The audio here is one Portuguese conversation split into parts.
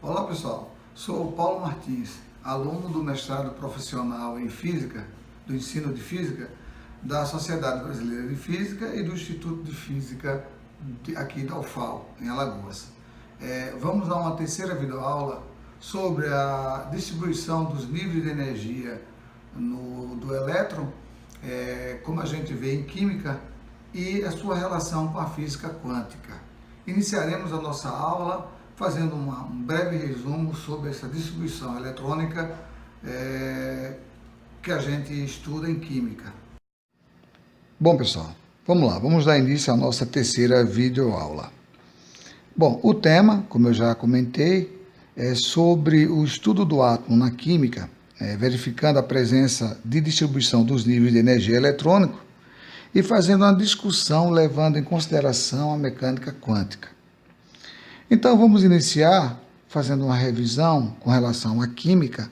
Olá pessoal, sou o Paulo Martins, aluno do mestrado profissional em Física, do ensino de Física, da Sociedade Brasileira de Física e do Instituto de Física aqui da UFAL, em Alagoas. Vamos a uma terceira videoaula sobre a distribuição dos níveis de energia do elétron, como a gente vê em Química, e a sua relação com a física quântica. Iniciaremos a nossa aula fazendo um breve resumo sobre essa distribuição eletrônica que a gente estuda em Química. Bom pessoal, vamos lá, vamos dar início à nossa terceira videoaula. Bom, o tema, como eu já comentei, é sobre o estudo do átomo na Química, verificando a presença de distribuição dos níveis de energia eletrônico e fazendo uma discussão levando em consideração a mecânica quântica. Então vamos iniciar fazendo uma revisão com relação à química,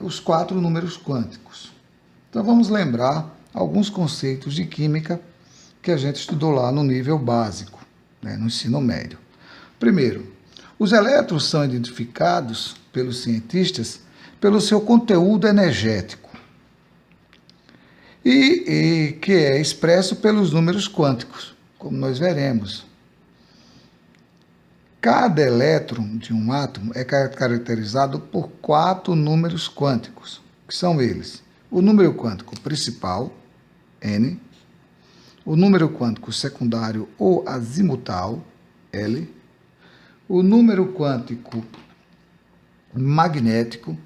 os 4 números quânticos. Então vamos lembrar alguns conceitos de química que a gente estudou lá no nível básico, no ensino médio. Primeiro, os elétrons são identificados pelos cientistas pelo seu conteúdo energético e que é expresso pelos números quânticos, como nós veremos. Cada elétron de um átomo é caracterizado por 4 números quânticos, que são eles: o número quântico principal, N, o número quântico secundário ou azimutal, L, o número quântico magnético,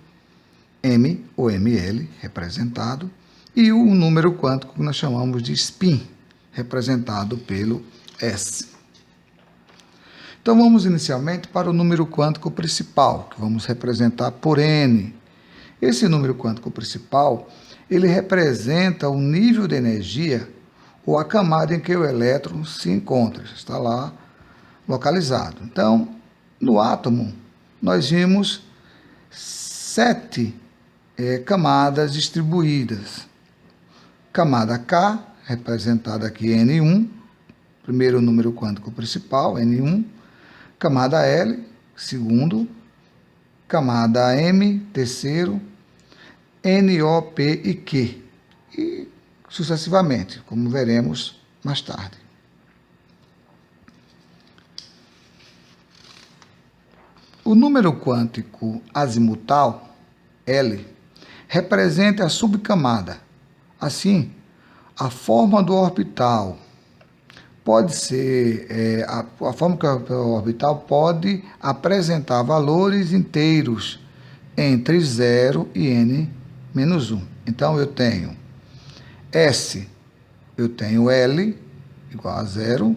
M ou ML, representado, e o número quântico que nós chamamos de spin, representado pelo S. Então vamos inicialmente para o número quântico principal, que vamos representar por N. Esse número quântico principal, ele representa o nível de energia ou a camada em que o elétron se encontra, está lá localizado. Então, no átomo, nós vimos 7 camadas distribuídas. Camada K, representada aqui N1, primeiro número quântico principal, N1. Camada L, segundo. Camada M, terceiro. N, O, P e Q. E sucessivamente, como veremos mais tarde. O número quântico azimutal, L, representa a subcamada. Assim, a forma do orbital pode ser, a forma que o orbital pode apresentar valores inteiros entre 0 e n-1. Então, eu tenho S, eu tenho L igual a 0,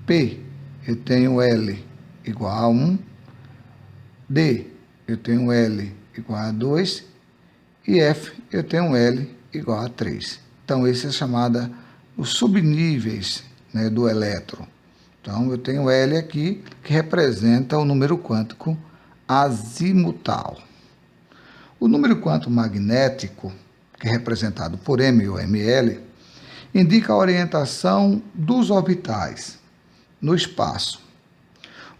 P, eu tenho L igual a 1, D, eu tenho L igual a 2, e F, eu tenho L igual a 3. Então, esse é chamado os subníveis do elétron. Então, eu tenho L aqui, que representa o número quântico azimutal. O número quântico magnético, que é representado por M ou ML, indica a orientação dos orbitais no espaço.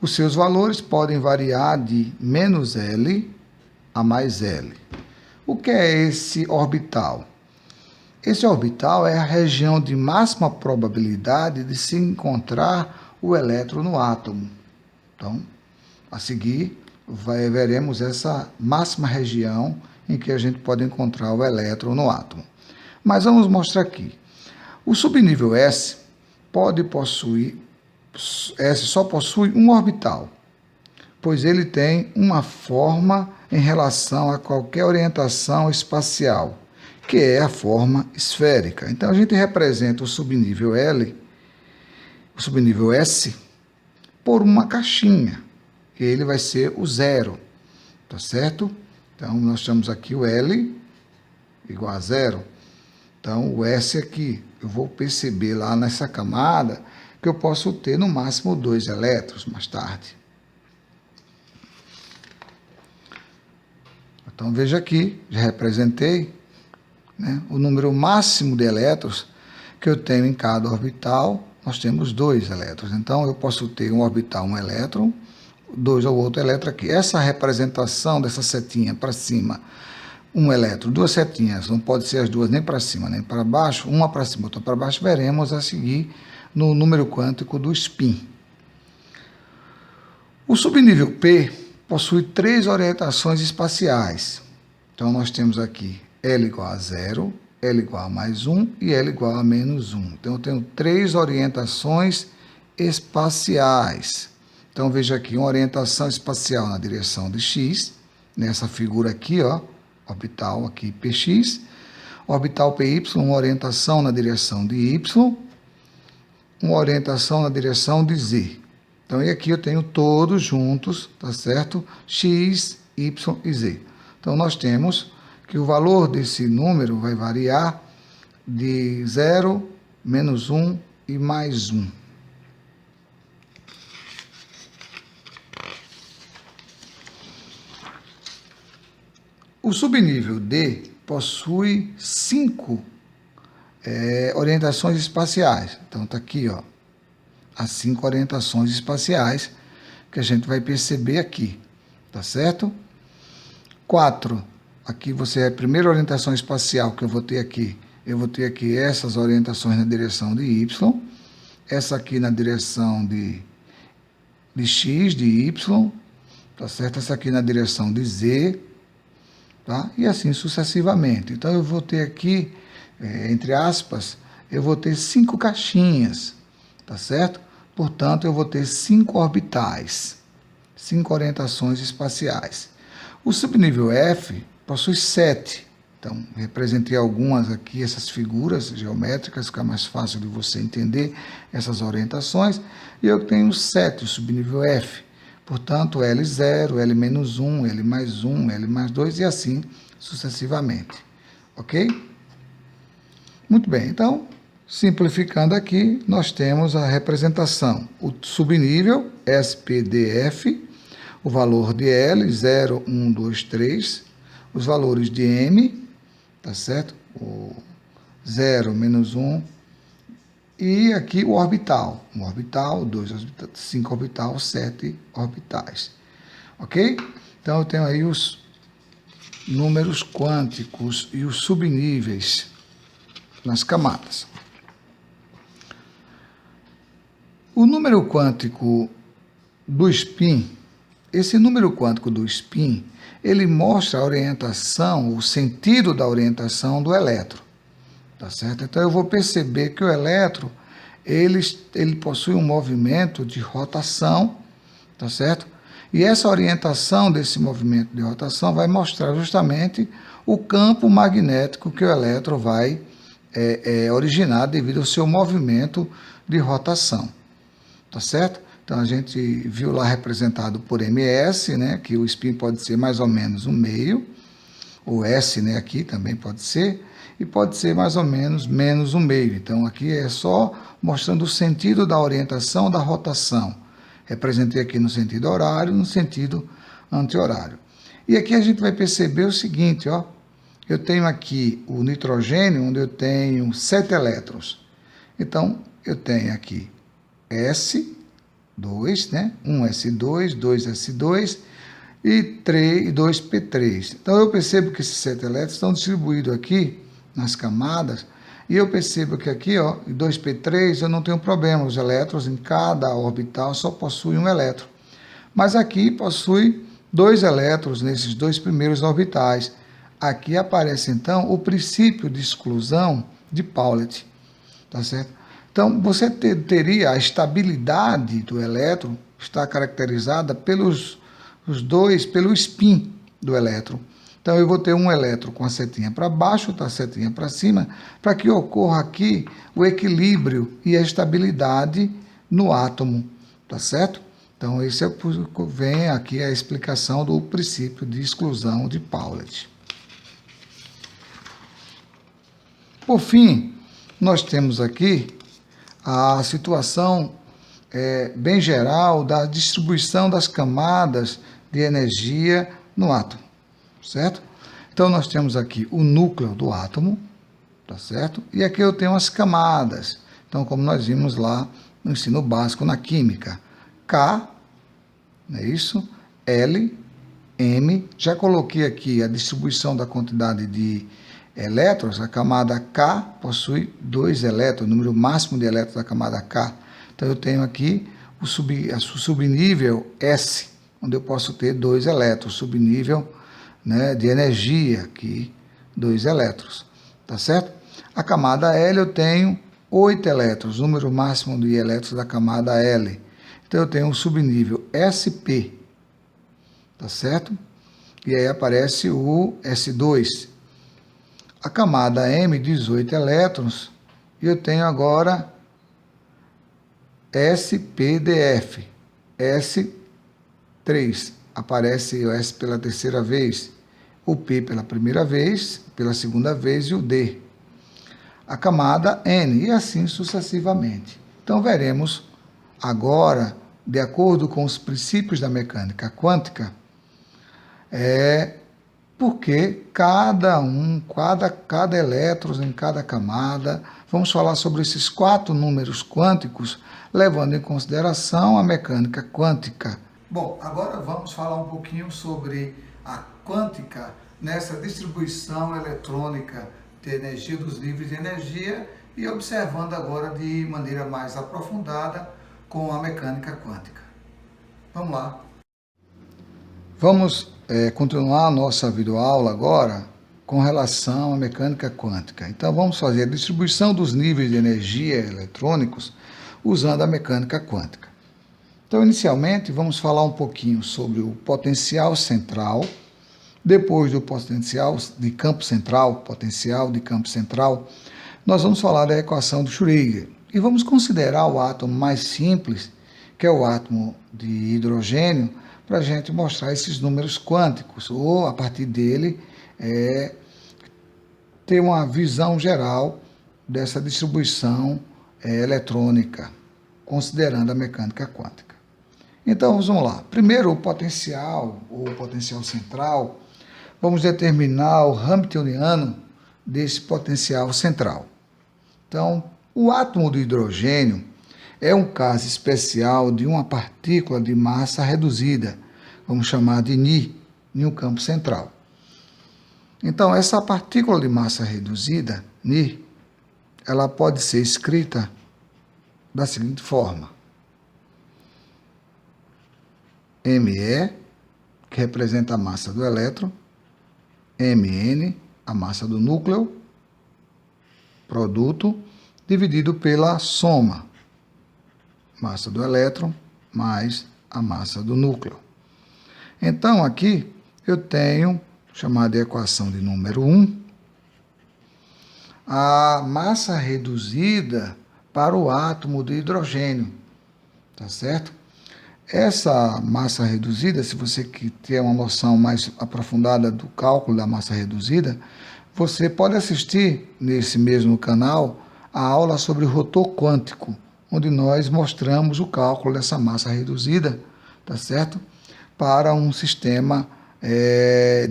Os seus valores podem variar de -L a mais L. O que é esse orbital? Esse orbital é a região de máxima probabilidade de se encontrar o elétron no átomo. Então, a seguir, veremos essa máxima região em que a gente pode encontrar o elétron no átomo. Mas vamos mostrar aqui. O subnível S só possui um orbital, pois ele tem uma forma em relação a qualquer orientação espacial, que é a forma esférica. Então, a gente representa o subnível L, o subnível S, por uma caixinha, e ele vai ser o 0, tá certo? Então, nós temos aqui o L igual a 0. Então, o S aqui, eu vou perceber lá nessa camada que eu posso ter no máximo 2 elétrons mais tarde. Então, veja aqui, já representei o número máximo de elétrons que eu tenho em cada orbital. Nós temos 2 elétrons. Então, eu posso ter um orbital, um elétron, 2 ao outro elétron aqui. Essa representação dessa setinha para cima, um elétron, duas setinhas, não pode ser as duas nem para cima nem para baixo, uma para cima, outra para baixo, veremos a seguir no número quântico do spin. O subnível P possui 3 orientações espaciais. Então, nós temos aqui L igual a 0, L igual a mais 1 e L igual a menos 1. Então, eu tenho 3 orientações espaciais. Então, veja aqui, uma orientação espacial na direção de x, nessa figura aqui, ó, orbital aqui px, orbital py, uma orientação na direção de y, uma orientação na direção de z. Então, e aqui eu tenho todos juntos, tá certo? X, y e z. Então, nós temos que o valor desse número vai variar de 0, menos 1 e mais 1. O subnível D possui 5 orientações espaciais. Então, está aqui, ó, as 5 orientações espaciais que a gente vai perceber aqui, tá certo? 4, aqui você é a primeira orientação espacial que eu vou ter aqui essas orientações na direção de y, essa aqui na direção de x, de y, tá certo? Essa aqui na direção de z, tá? E assim sucessivamente. Então, eu vou ter aqui, entre aspas, eu vou ter 5 caixinhas, tá certo? Portanto, eu vou ter 5 orbitais, 5 orientações espaciais. O subnível F possui 7. Então, representei algumas aqui, essas figuras geométricas, fica mais fácil de você entender essas orientações. E eu tenho 7, o subnível F. Portanto, L0, L-1, L mais 1, L mais 2 e assim sucessivamente. Ok? Muito bem, então, simplificando aqui, nós temos a representação. O subnível SPDF, o valor de L, 0, 1, 2, 3, os valores de M, tá certo? O 0, menos 1, e aqui o orbital. 1 orbital, 2 orbital, 5 orbital, 7 orbitais. Ok? Então, eu tenho aí os números quânticos e os subníveis nas camadas. O número quântico do spin, esse número quântico do spin, ele mostra a orientação, o sentido da orientação do elétron. Tá certo? Então, eu vou perceber que o elétron, ele possui um movimento de rotação, tá certo? E essa orientação desse movimento de rotação vai mostrar justamente o campo magnético que o elétron vai originar devido ao seu movimento de rotação, tá certo? Então, a gente viu lá representado por ms, né, que o spin pode ser mais ou menos um meio, o s, né, aqui também pode ser, e pode ser mais ou menos menos um meio. Então, aqui é só mostrando o sentido da orientação da rotação. Representei aqui no sentido horário, no sentido anti-horário. E aqui a gente vai perceber o seguinte, ó. Eu tenho aqui o nitrogênio, onde eu tenho 7 elétrons. Então, eu tenho aqui S2, né? 1S2, 2S2 e 2P3. Então, eu percebo que esses 7 elétrons estão distribuídos aqui nas camadas, e eu percebo que aqui, ó, em 2P3, eu não tenho problema, os elétrons em cada orbital só possuem um elétron. Mas aqui possui 2 elétrons nesses 2 primeiros orbitais. Aqui aparece, então, o princípio de exclusão de Paulet, tá certo? Então, você teria a estabilidade do elétron, está caracterizada pelo spin do elétron. Então, eu vou ter um elétron com a setinha para baixo, a setinha para cima, para que ocorra aqui o equilíbrio e a estabilidade no átomo, tá certo? Então, esse vem aqui a explicação do princípio de exclusão de Paulet. Por fim, nós temos aqui a situação bem geral da distribuição das camadas de energia no átomo. Certo? Então, nós temos aqui o núcleo do átomo, tá certo? E aqui eu tenho as camadas. Então, como nós vimos lá no ensino básico na química, K, não é isso? L, M, já coloquei aqui a distribuição da quantidade de elétrons, a camada K possui 2 elétrons, o número máximo de elétrons da camada K. Então, eu tenho aqui o subnível S, onde eu posso ter 2 elétrons, subnível, né, de energia, aqui, 2 elétrons, tá certo? A camada L eu tenho 8 elétrons, número máximo de elétrons da camada L. Então, eu tenho um subnível SP, tá certo? E aí aparece o S2. A camada M, 18 elétrons, e eu tenho agora SPDF, S3, aparece o S pela terceira vez, o P pela primeira vez, pela segunda vez e o D. A camada N, e assim sucessivamente. Então, veremos agora, de acordo com os princípios da mecânica quântica, porque cada elétron em cada camada, vamos falar sobre esses 4 números quânticos, levando em consideração a mecânica quântica. Bom, agora vamos falar um pouquinho sobre a quântica nessa distribuição eletrônica de energia dos níveis de energia e observando agora de maneira mais aprofundada com a mecânica quântica. Vamos lá. Vamos continuar a nossa videoaula agora com relação à mecânica quântica. Então, vamos fazer a distribuição dos níveis de energia eletrônicos usando a mecânica quântica. Então, inicialmente, vamos falar um pouquinho sobre o potencial central, depois do potencial de campo central, nós vamos falar da equação de Schrödinger e vamos considerar o átomo mais simples, que é o átomo de hidrogênio, para a gente mostrar esses números quânticos, ou a partir dele ter uma visão geral dessa distribuição eletrônica, considerando a mecânica quântica. Então, vamos lá. Primeiro, o potencial, ou potencial central, vamos determinar o hamiltoniano desse potencial central. Então, o átomo de hidrogênio é um caso especial de uma partícula de massa reduzida, vamos chamar de Ni, em um campo central. Então, essa partícula de massa reduzida, Ni, ela pode ser escrita da seguinte forma: Me, que representa a massa do elétron, Mn, a massa do núcleo, produto, dividido pela soma, massa do elétron mais a massa do núcleo. Então, aqui eu tenho, chamada de equação de número 1, a massa reduzida para o átomo de hidrogênio, tá certo? Essa massa reduzida, se você quer uma noção mais aprofundada do cálculo da massa reduzida, você pode assistir nesse mesmo canal a aula sobre o rotor quântico, onde nós mostramos o cálculo dessa massa reduzida, tá certo? Para um sistema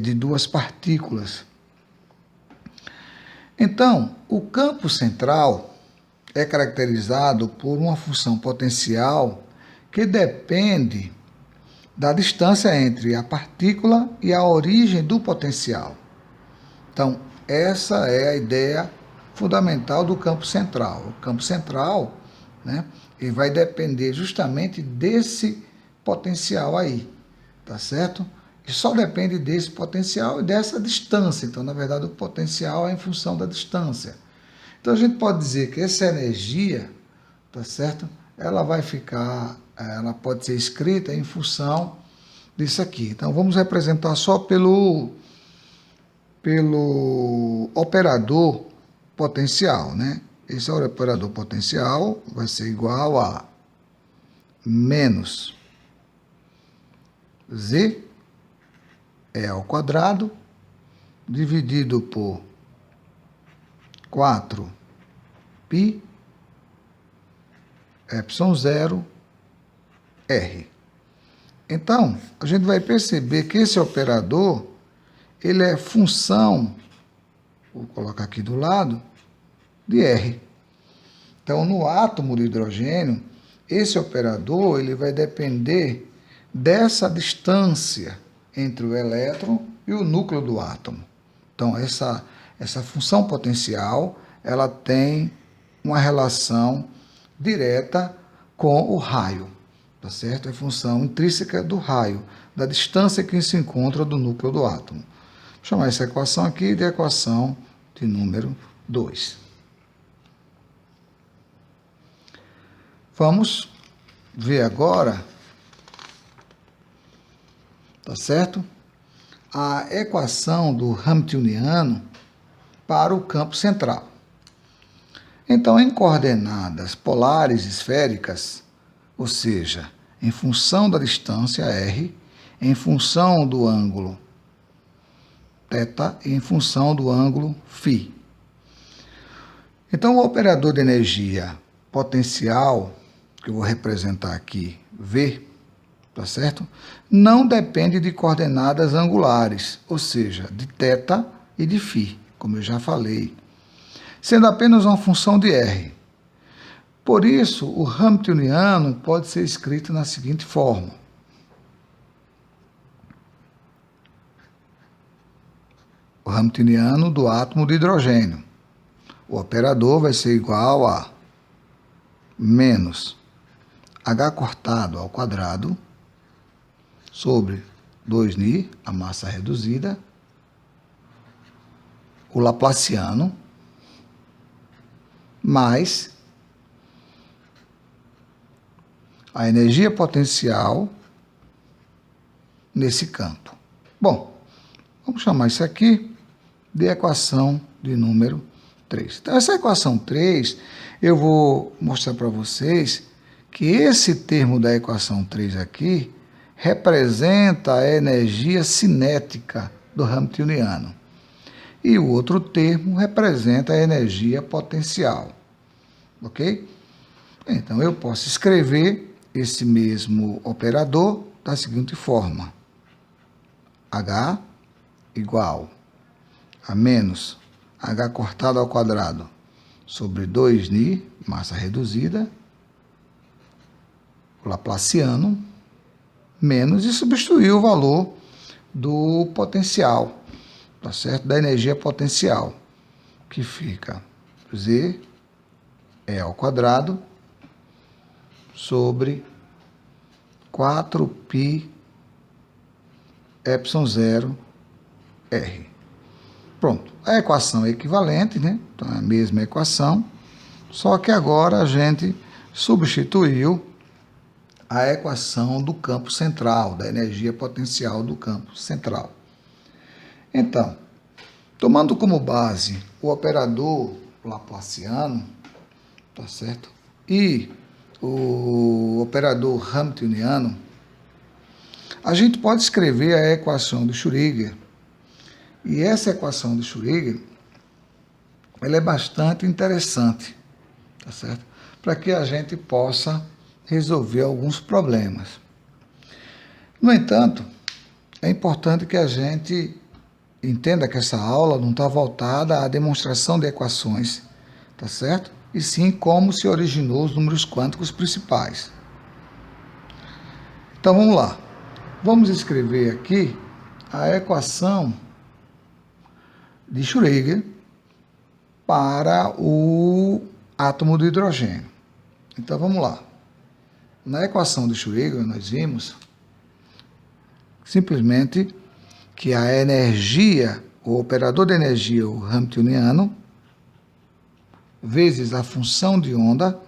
de 2 partículas. Então, o campo central é caracterizado por uma função potencial que depende da distância entre a partícula e a origem do potencial. Então, essa é a ideia fundamental do campo central. O campo central, né, ele vai depender justamente desse potencial aí, tá certo? E só depende desse potencial e dessa distância. Então, na verdade, o potencial é em função da distância. Então, a gente pode dizer que essa energia, tá certo? Ela pode ser escrita em função disso aqui. Então, vamos representar só pelo operador potencial, né? Esse é o operador potencial, vai ser igual a menos Z ao quadrado, dividido por 4π ε0 R. Então, a gente vai perceber que esse operador, ele é função, vou colocar aqui do lado, de R. Então, no átomo de hidrogênio, esse operador ele vai depender dessa distância entre o elétron e o núcleo do átomo. Então, essa função potencial, ela tem uma relação direta com o raio, tá certo? É função intrínseca do raio, da distância que se encontra do núcleo do átomo. Vou chamar essa equação aqui de equação de número 2. Vamos ver agora, tá certo? A equação do Hamiltoniano para o campo central. Então, em coordenadas polares esféricas, ou seja, em função da distância r, em função do ângulo θ e em função do ângulo φ. Então, o operador de energia potencial, que eu vou representar aqui, V, tá certo? Não depende de coordenadas angulares, ou seja, de θ e de φ, como eu já falei, sendo apenas uma função de R. Por isso, o Hamiltoniano pode ser escrito na seguinte forma. O Hamiltoniano do átomo de hidrogênio. O operador vai ser igual a menos H cortado ao quadrado sobre 2π, a massa reduzida, o Laplaciano, mais a energia potencial nesse campo. Bom, vamos chamar isso aqui de equação de número 3. Então, essa equação 3, eu vou mostrar para vocês que esse termo da equação 3 aqui representa a energia cinética do Hamiltoniano. E o outro termo representa a energia potencial. Ok? Então, eu posso escrever esse mesmo operador da seguinte forma. H igual a menos H cortado ao quadrado sobre 2π, massa reduzida, o Laplaciano, menos, e substituir o valor do potencial, tá certo? Da energia potencial, que fica Z é ao quadrado sobre 4π ε0 R. Pronto, a equação é equivalente, né? Então é a mesma equação, só que agora a gente substituiu a equação do campo central, da energia potencial do campo central. Então, tomando como base o operador Laplaciano, tá certo? E o operador Hamiltoniano, a gente pode escrever a equação de Schrödinger. E essa equação de Schrödinger, ela é bastante interessante, tá certo? Para que a gente possa resolver alguns problemas. No entanto, é importante que a gente entenda que essa aula não está voltada à demonstração de equações, tá certo? E sim como se originou os números quânticos principais. Então vamos lá. Vamos escrever aqui a equação de Schrödinger para o átomo de hidrogênio. Então vamos lá. Na equação de Schrödinger nós vimos simplesmente que a energia, o operador de energia, o Hamiltoniano, vezes a função de onda,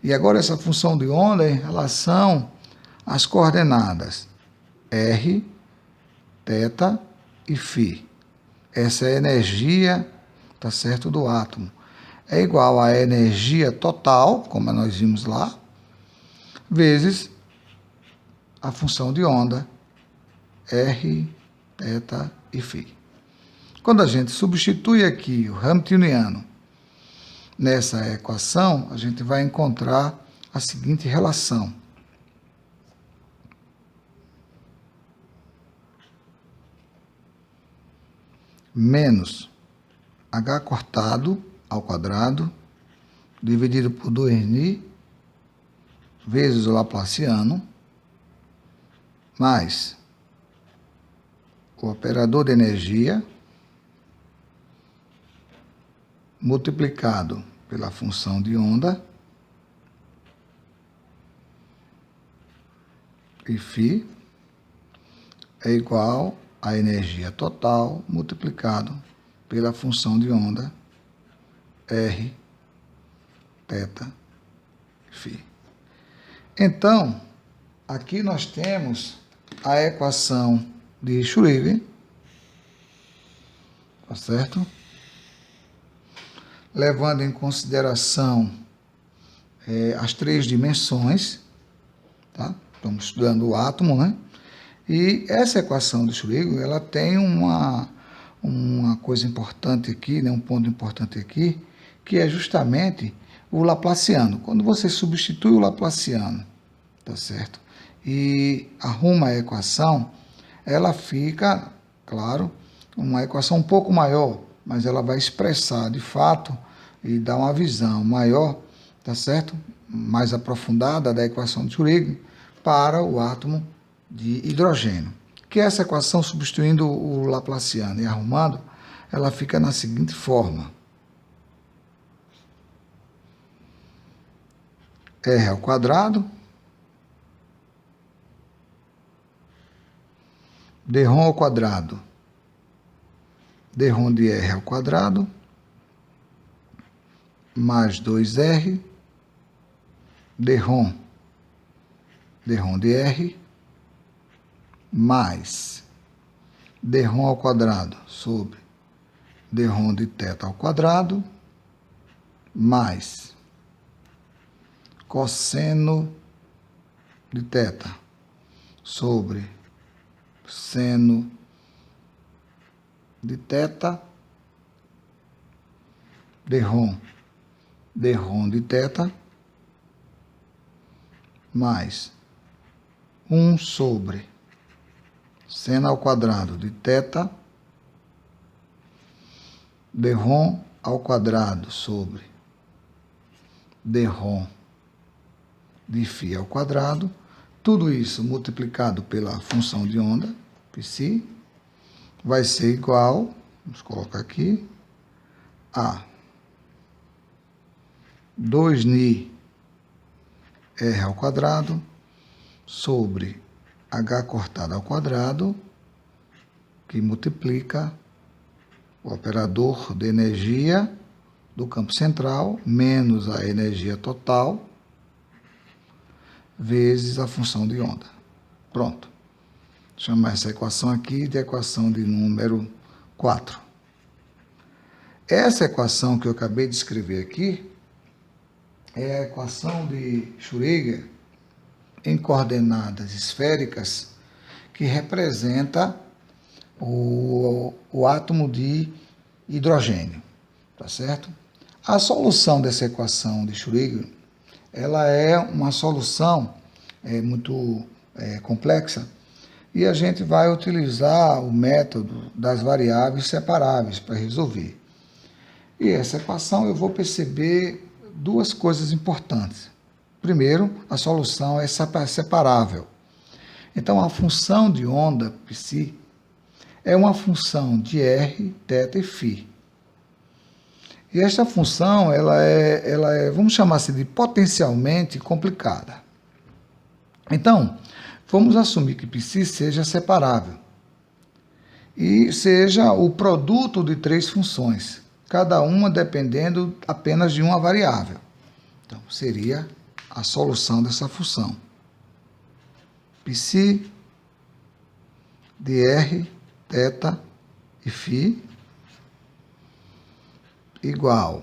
e agora essa função de onda é em relação às coordenadas R, θ e φ. Essa é a energia, tá certo, do átomo. É igual à energia total, como nós vimos lá, vezes a função de onda R, θ e φ. Quando a gente substitui aqui o Hamiltoniano nessa equação, a gente vai encontrar a seguinte relação. Menos H cortado ao quadrado, dividido por 2π, vezes o Laplaciano, mais o operador de energia, multiplicado pela função de onda, e φ é igual à energia total multiplicado pela função de onda R, θ, φ. Então, aqui nós temos a equação de Schrödinger, tá certo? Levando em consideração as 3 dimensões, tá? Estamos estudando o átomo, né? E essa equação de Schrödinger, ela tem uma coisa importante aqui, né? Um ponto importante aqui, que é justamente o Laplaciano. Quando você substitui o Laplaciano, tá certo? E arruma a equação, ela fica, claro, uma equação um pouco maior, mas ela vai expressar de fato e dar uma visão maior, tá certo? Mais aprofundada da equação de Schrödinger para o átomo de hidrogênio. Que essa equação, substituindo o Laplaciano e arrumando, ela fica na seguinte forma: R ao quadrado, dρ ao quadrado, dρ de R ao quadrado, mais 2R, dρ de R, mais dρ ao quadrado sobre dρ de θ ao quadrado, mais cosseno de θ sobre seno de θ, dρ de θ, mais 1 sobre seno ao quadrado de θ, dρ ao quadrado sobre dρ de φ ao quadrado, tudo isso multiplicado pela função de onda, psi, vai ser igual, vamos colocar aqui, a 2ni r ao quadrado sobre h cortado ao quadrado, que multiplica o operador de energia do campo central menos a energia total vezes a função de onda. Pronto. Vou chamar essa equação aqui de equação de número 4. Essa equação que eu acabei de escrever aqui é a equação de Schrödinger em coordenadas esféricas que representa o átomo de hidrogênio, tá certo? A solução dessa equação de Schrödinger, ela é uma solução muito complexa e a gente vai utilizar o método das variáveis separáveis para resolver. E essa equação eu vou perceber 2 coisas importantes. Primeiro, a solução é separável. Então, a função de onda psi é uma função de R, θ e φ. E esta função, ela é, vamos chamar assim, de potencialmente complicada. Então, vamos assumir que psi seja separável e seja o produto de 3 funções, cada uma dependendo apenas de uma variável. Então, seria a solução dessa função. Psi de R, θ e φ igual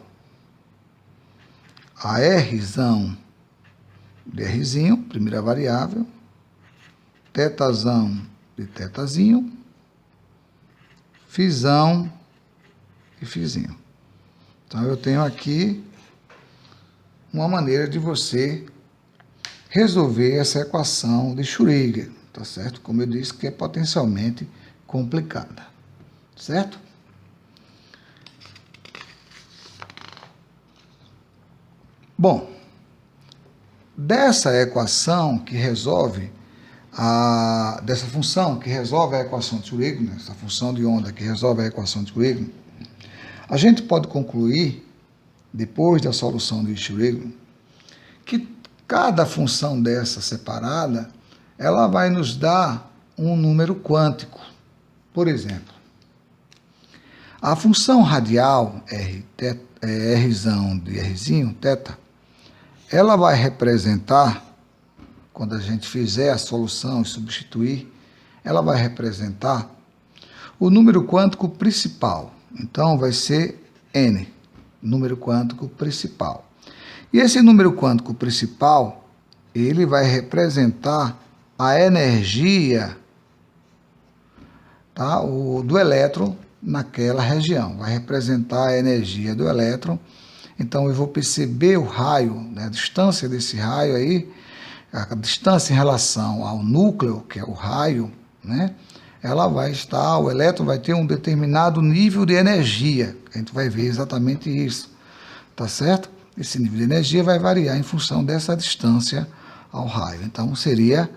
a Rzão de Rzinho, primeira variável, θzão de θzinho, φzão e φzinho. Então, eu tenho aqui uma maneira de você resolver essa equação de Schrödinger, tá certo? Como eu disse, que é potencialmente complicada, certo? Bom, dessa equação que resolve dessa função que resolve a equação de Schrödinger, essa função de onda que resolve a equação de Schrödinger, a gente pode concluir, depois da solução de Schrödinger, que cada função dessa separada, ela vai nos dar um número quântico. Por exemplo, a função radial, Rzão de Rzinho, θ, ela vai representar, quando a gente fizer a solução e substituir, ela vai representar o número quântico principal. Então, vai ser n, número quântico principal. E esse número quântico principal, ele vai representar a energia, tá, do elétron naquela região. Vai representar a energia do elétron. Então, eu vou perceber o raio, né, a distância desse raio aí, a distância em relação ao núcleo, que é o raio, né? Ela vai estar, o elétron vai ter um determinado nível de energia. A gente vai ver exatamente isso, tá certo? Esse nível de energia vai variar em função dessa distância ao raio. Então, seria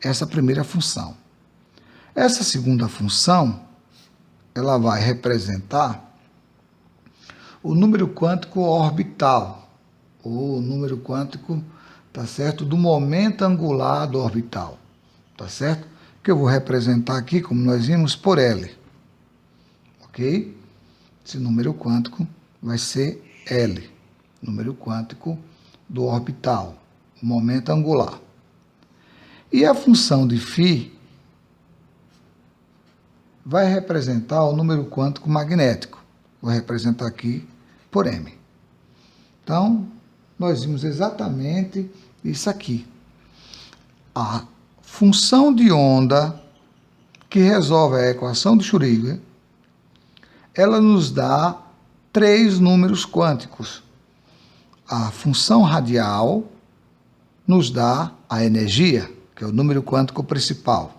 essa primeira função. Essa segunda função, ela vai representar o número quântico orbital, ou o número quântico, tá certo, do momento angular do orbital, tá certo? Que eu vou representar aqui, como nós vimos, por L, ok? Esse número quântico vai ser L, número quântico do orbital, o momento angular. E a função de φ vai representar o número quântico magnético. Vou representar aqui por M. Então, nós vimos exatamente isso aqui. A função de onda que resolve a equação de Schrödinger, ela nos dá 3 números quânticos. A função radial nos dá a energia, que é o número quântico principal.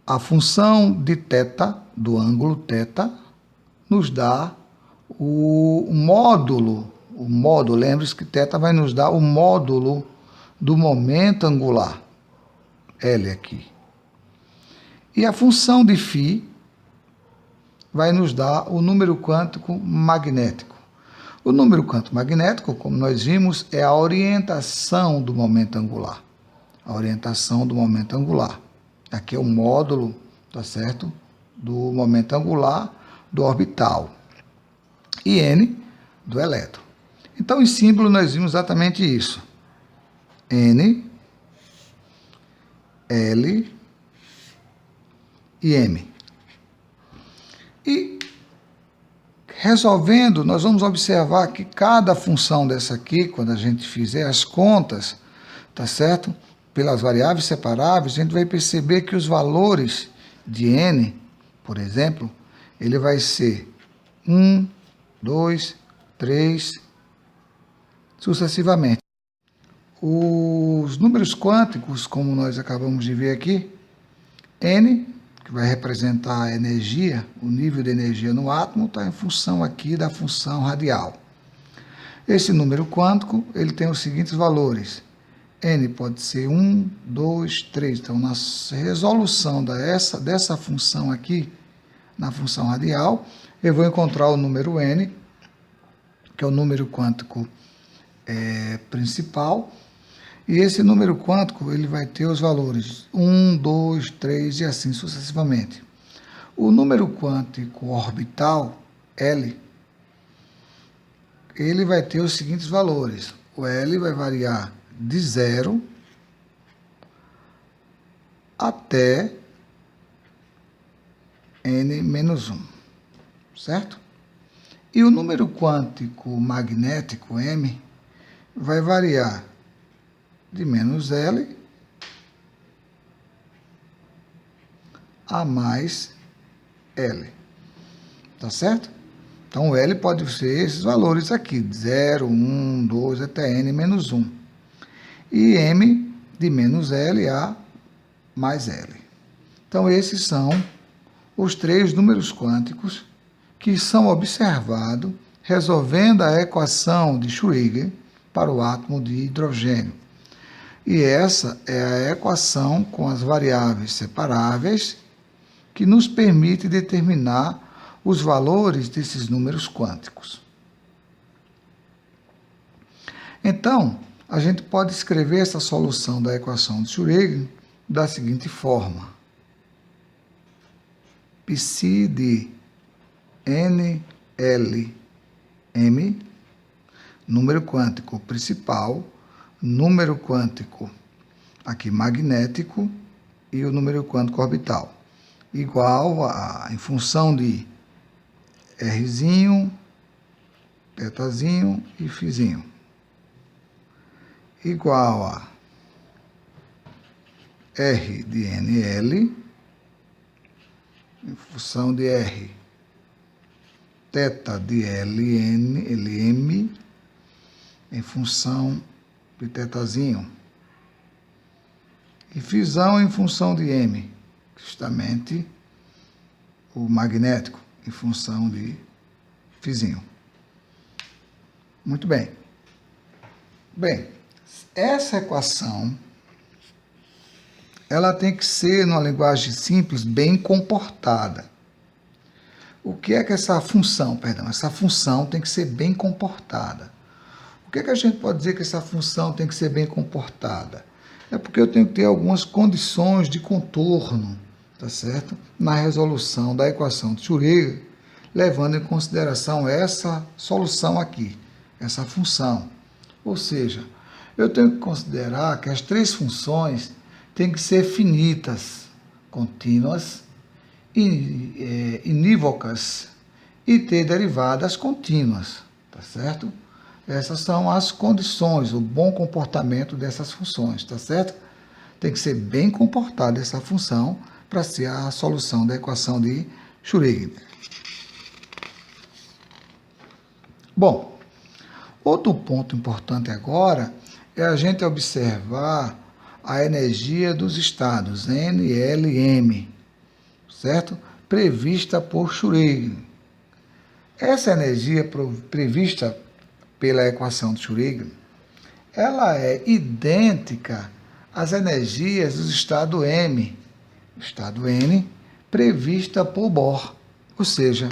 A função de θ, do ângulo θ, nos dá o módulo, lembre-se que θ vai nos dar o módulo do momento angular, L aqui. E a função de φ vai nos dar o número quântico magnético. O número quântico magnético, como nós vimos, é a orientação do momento angular. A orientação do momento angular. Aqui é o módulo, tá certo, do momento angular do orbital. E N do elétron. Então, em símbolo, nós vimos exatamente isso. N, L e M. E, resolvendo, nós vamos observar que cada função dessa aqui, quando a gente fizer as contas, tá certo? Pelas variáveis separáveis, a gente vai perceber que os valores de N, por exemplo, ele vai ser 1, 2, 3, sucessivamente. Os números quânticos, como nós acabamos de ver aqui, N, que vai representar a energia, o nível de energia no átomo, está em função aqui da função radial. Esse número quântico, ele tem os seguintes valores. N pode ser 1, 2, 3. Então, na resolução dessa função aqui, na função radial, eu vou encontrar o número N, que é o número quântico principal. E esse número quântico, ele vai ter os valores 1, 2, 3 e assim sucessivamente. O número quântico orbital, L, ele vai ter os seguintes valores. O L vai variar de 0 até n-1, certo? E o número quântico magnético, M, vai variar de menos L a mais L, tá certo? Então, o L pode ser esses valores aqui, 0, 1, 2, até n-1. E M de menos L a mais L. Então, esses são os 3 números quânticos que são observados resolvendo a equação de Schrödinger, para o átomo de hidrogênio. E essa é a equação com as variáveis separáveis que nos permite determinar os valores desses números quânticos. Então, a gente pode escrever essa solução da equação de Schrödinger da seguinte forma: Psi de NLM, número quântico principal, número quântico aqui magnético e o número quântico orbital, igual a, em função de Rzinho, θzinho e Φzinho, igual a R de NL, em função de R, θ de LM, em função de θzinho, e Φzão em função de M, justamente o magnético, em função de Φzinho. Muito bem. Bem, essa equação, ela tem que ser, numa linguagem simples, bem comportada. O que é que essa função, essa função tem que ser bem comportada. O que é que a gente pode dizer que essa função tem que ser bem comportada? É porque eu tenho que ter algumas condições de contorno, tá certo? Na resolução da equação de Schrödinger, levando em consideração essa solução aqui, essa função. Ou seja, eu tenho que considerar que as três funções têm que ser finitas, contínuas, unívocas e ter derivadas contínuas, tá certo? Essas são as condições, o bom comportamento dessas funções, tá certo? Tem que ser bem comportada essa função para ser a solução da equação de Schrödinger. Bom, outro ponto importante agora é a gente observar a energia dos estados N, L e M, certo? Prevista por Schrödinger. Essa energia prevista pela equação de Schrödinger, ela é idêntica às energias do estado M, estado N, prevista por Bohr. Ou seja,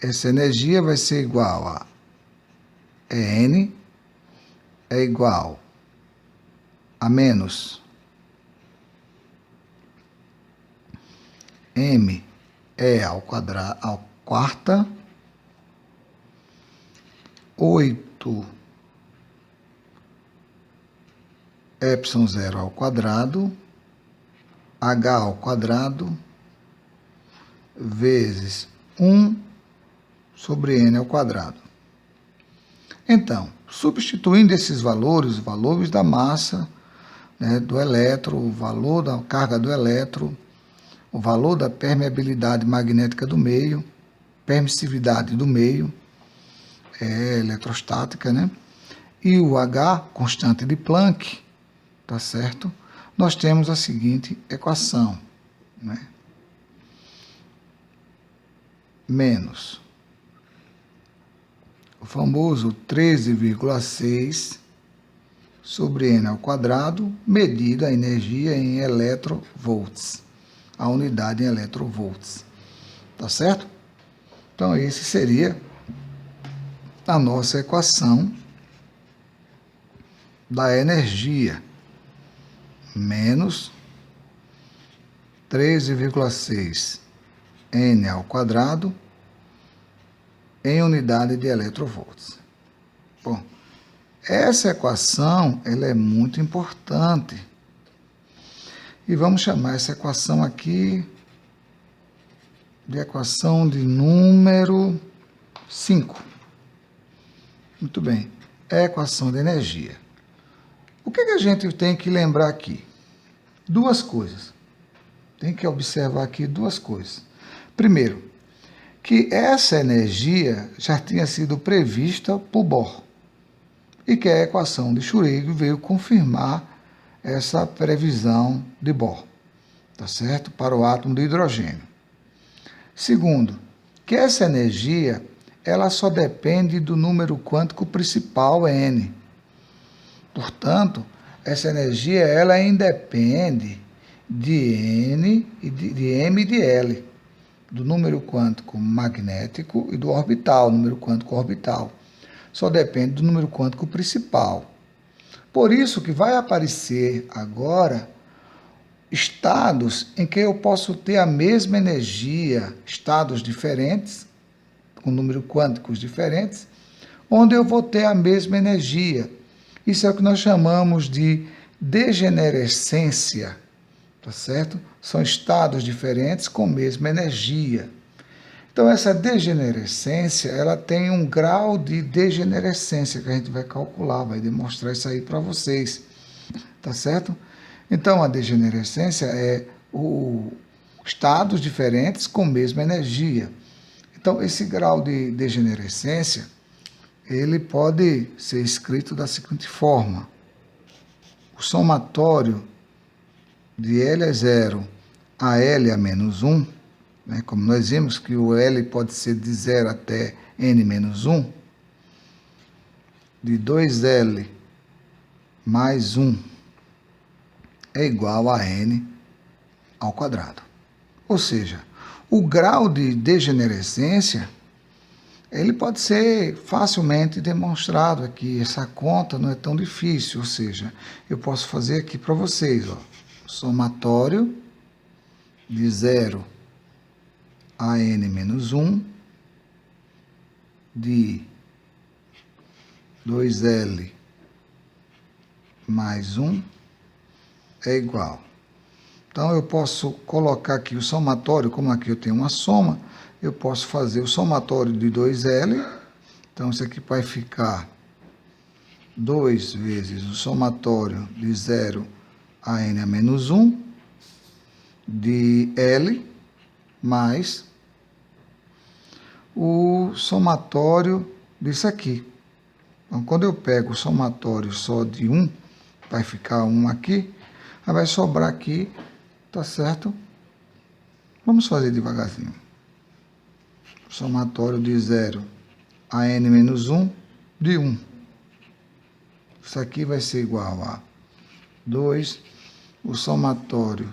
essa energia vai ser igual a N é igual a menos M é ao quadrado, ao quarta, 8 epsilon zero ao quadrado, H ao quadrado, vezes 1 sobre N ao quadrado. Então, substituindo esses valores, os valores da massa, né, do elétron, o valor da carga do elétron, o valor da permeabilidade magnética do meio, permissividade do meio, eletrostática, né? E o H, constante de Planck, tá certo? Nós temos a seguinte equação, né? Menos o famoso 13,6 sobre N ao quadrado, medida a energia em electrovolts, a unidade em electrovolts, tá certo? Então, esse seria a nossa equação da energia, menos 13,6 N ao quadrado em unidade de electrovolts. Bom, essa equação, ela é muito importante. E vamos chamar essa equação aqui de equação de número 5. Muito bem, é a equação de energia. O que a gente tem que lembrar aqui? Duas coisas. Tem que observar aqui duas coisas. Primeiro, que essa energia já tinha sido prevista por Bohr e que a equação de Schrödinger veio confirmar essa previsão de Bohr, tá certo? Para o átomo de hidrogênio. Segundo, que essa energia ela só depende do número quântico principal, N. Portanto, essa energia ela independe de N, de M e de L, do número quântico magnético e do orbital, número quântico orbital. Só depende do número quântico principal. Por isso que vai aparecer agora estados em que eu posso ter a mesma energia, estados diferentes, com números quânticos diferentes, onde eu vou ter a mesma energia. Isso é o que nós chamamos de degenerescência, tá certo? São estados diferentes com a mesma energia. Então, essa degenerescência, ela tem um grau de degenerescência que a gente vai calcular, vai demonstrar isso aí para vocês, tá certo? Então, a degenerescência é estados diferentes com a mesma energia. Então, esse grau de degenerescência, ele pode ser escrito da seguinte forma. O somatório de L é 0 a L é menos 1, né, como nós vimos que o L pode ser de 0 até N menos 1, de 2L mais 1 é igual a N ao quadrado. Ou seja, o grau de degenerescência, ele pode ser facilmente demonstrado aqui. Essa conta não é tão difícil, ou seja, eu posso fazer aqui para vocês, ó, somatório de 0 a N menos 1 de 2L mais 1 é igual. Então, eu posso colocar aqui o somatório, como aqui eu tenho uma soma, eu posso fazer o somatório de 2L. Então, isso aqui vai ficar 2 vezes o somatório de 0 a N a menos 1 de L mais o somatório disso aqui. Então, quando eu pego o somatório só de 1, vai ficar 1 aqui, aí vai sobrar aqui, tá certo? Vamos fazer devagarzinho. Somatório de 0 a N menos 1 de 1. Isso aqui vai ser igual a 2, o somatório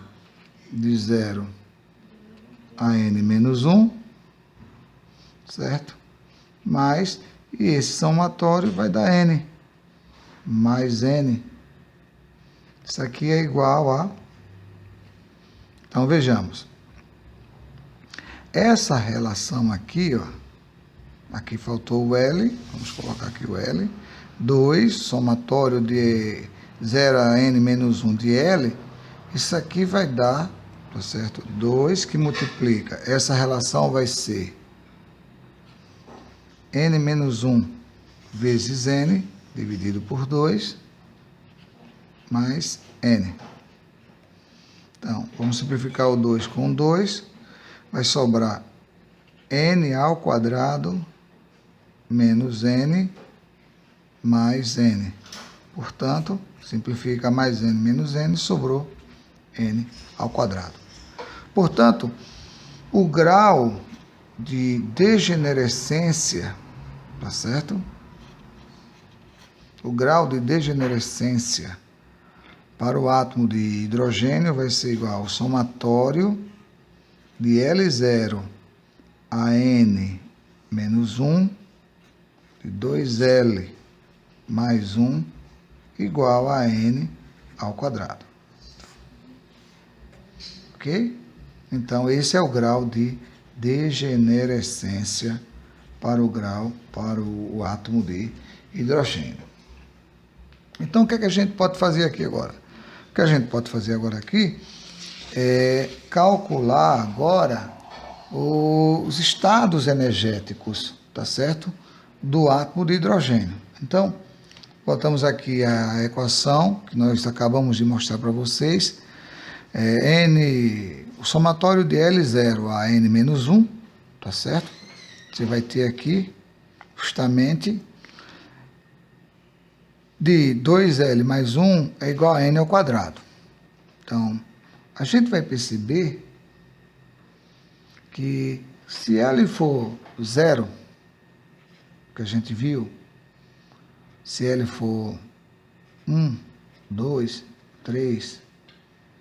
de 0 a N menos 1, certo? Mais, e esse somatório vai dar N, mais N. Isso aqui é igual a... Então, vejamos. Essa relação aqui, ó, aqui faltou o L, vamos colocar aqui o L. 2, somatório de 0 a N menos 1 de L, isso aqui vai dar, tá certo? 2 que multiplica. Essa relação vai ser N menos 1 vezes N, dividido por 2, mais N. Então, vamos simplificar o 2 com 2, vai sobrar N ao quadrado menos N mais N. Portanto, simplifica mais N menos N, sobrou N ao quadrado. Portanto, o grau de degenerescência, tá certo? O grau de degenerescência para o átomo de hidrogênio vai ser igual ao somatório de L0 a N menos 1 de 2L mais 1 igual a N ao quadrado. Ok? Então, esse é o grau de degenerescência para o átomo de hidrogênio. Então, o que é que a gente pode fazer aqui agora? O que a gente pode fazer agora aqui é calcular agora os estados energéticos, tá certo? Do átomo de hidrogênio. Então, botamos aqui a equação que nós acabamos de mostrar para vocês. O somatório de L0 a N menos 1, tá certo? Você vai ter aqui justamente de 2L mais 1 é igual a N ao quadrado. Então, a gente vai perceber que se L for 0, que a gente viu, se L for 1, 2, 3,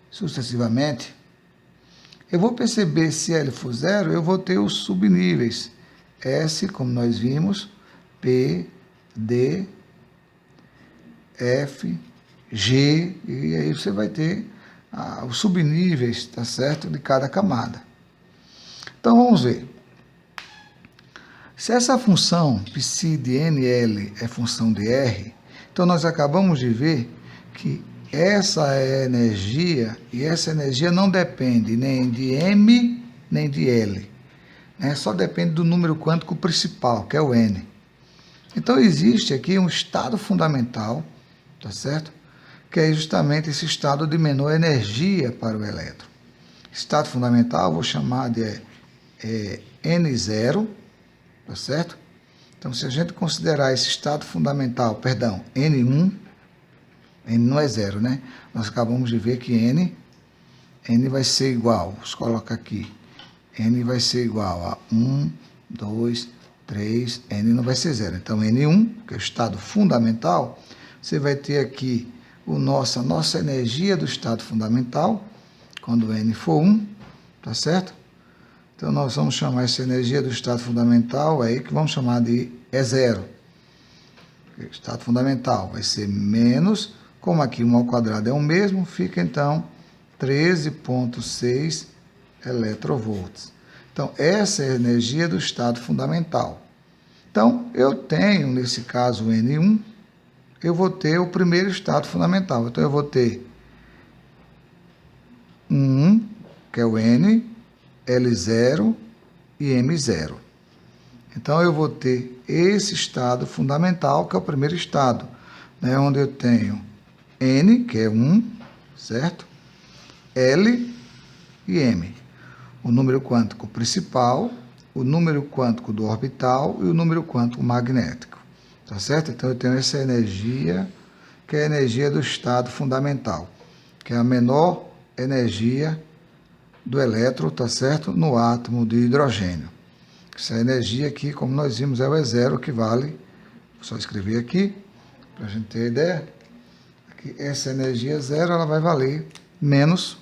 sucessivamente, eu vou perceber se L for 0, eu vou ter os subníveis. S, como nós vimos, P, D, F, G, e aí você vai ter os subníveis, tá certo, de cada camada. Então vamos ver. Se essa função psi de NL é função de R, então nós acabamos de ver que essa é energia, e essa energia não depende nem de M nem de L, né? Só depende do número quântico principal, que é o N. Então existe aqui um estado fundamental, tá certo? Que é justamente esse estado de menor energia para o elétron. Estado fundamental eu vou chamar de N0, tá certo? Então, se a gente considerar esse estado fundamental, perdão, N1, N não é 0, né? Nós acabamos de ver que N vai ser igual, vamos colocar aqui, N vai ser igual a 1, 2, 3, N não vai ser 0. Então, N1, que é o estado fundamental, você vai ter aqui a nossa energia do estado fundamental, quando N for 1, tá certo? Então, nós vamos chamar essa energia do estado fundamental aí, que vamos chamar de E0. O estado fundamental vai ser menos, como aqui 1 ao quadrado é o mesmo, fica então 13,6 eletronvolts. Então, essa é a energia do estado fundamental. Então, eu tenho, nesse caso, o N1, eu vou ter o primeiro estado fundamental. Então, eu vou ter 1, que é o N, L0 e M0. Então, eu vou ter esse estado fundamental, que é o primeiro estado, né, onde eu tenho N, que é 1, certo? L e M. O número quântico principal, o número quântico do orbital e o número quântico magnético. Tá certo? Então, eu tenho essa energia, que é a energia do estado fundamental, que é a menor energia do elétron, tá certo? No átomo de hidrogênio. Essa energia aqui, como nós vimos, é o E0, que vale, vou só escrever aqui, para a gente ter ideia, que essa energia 0, ela vai valer menos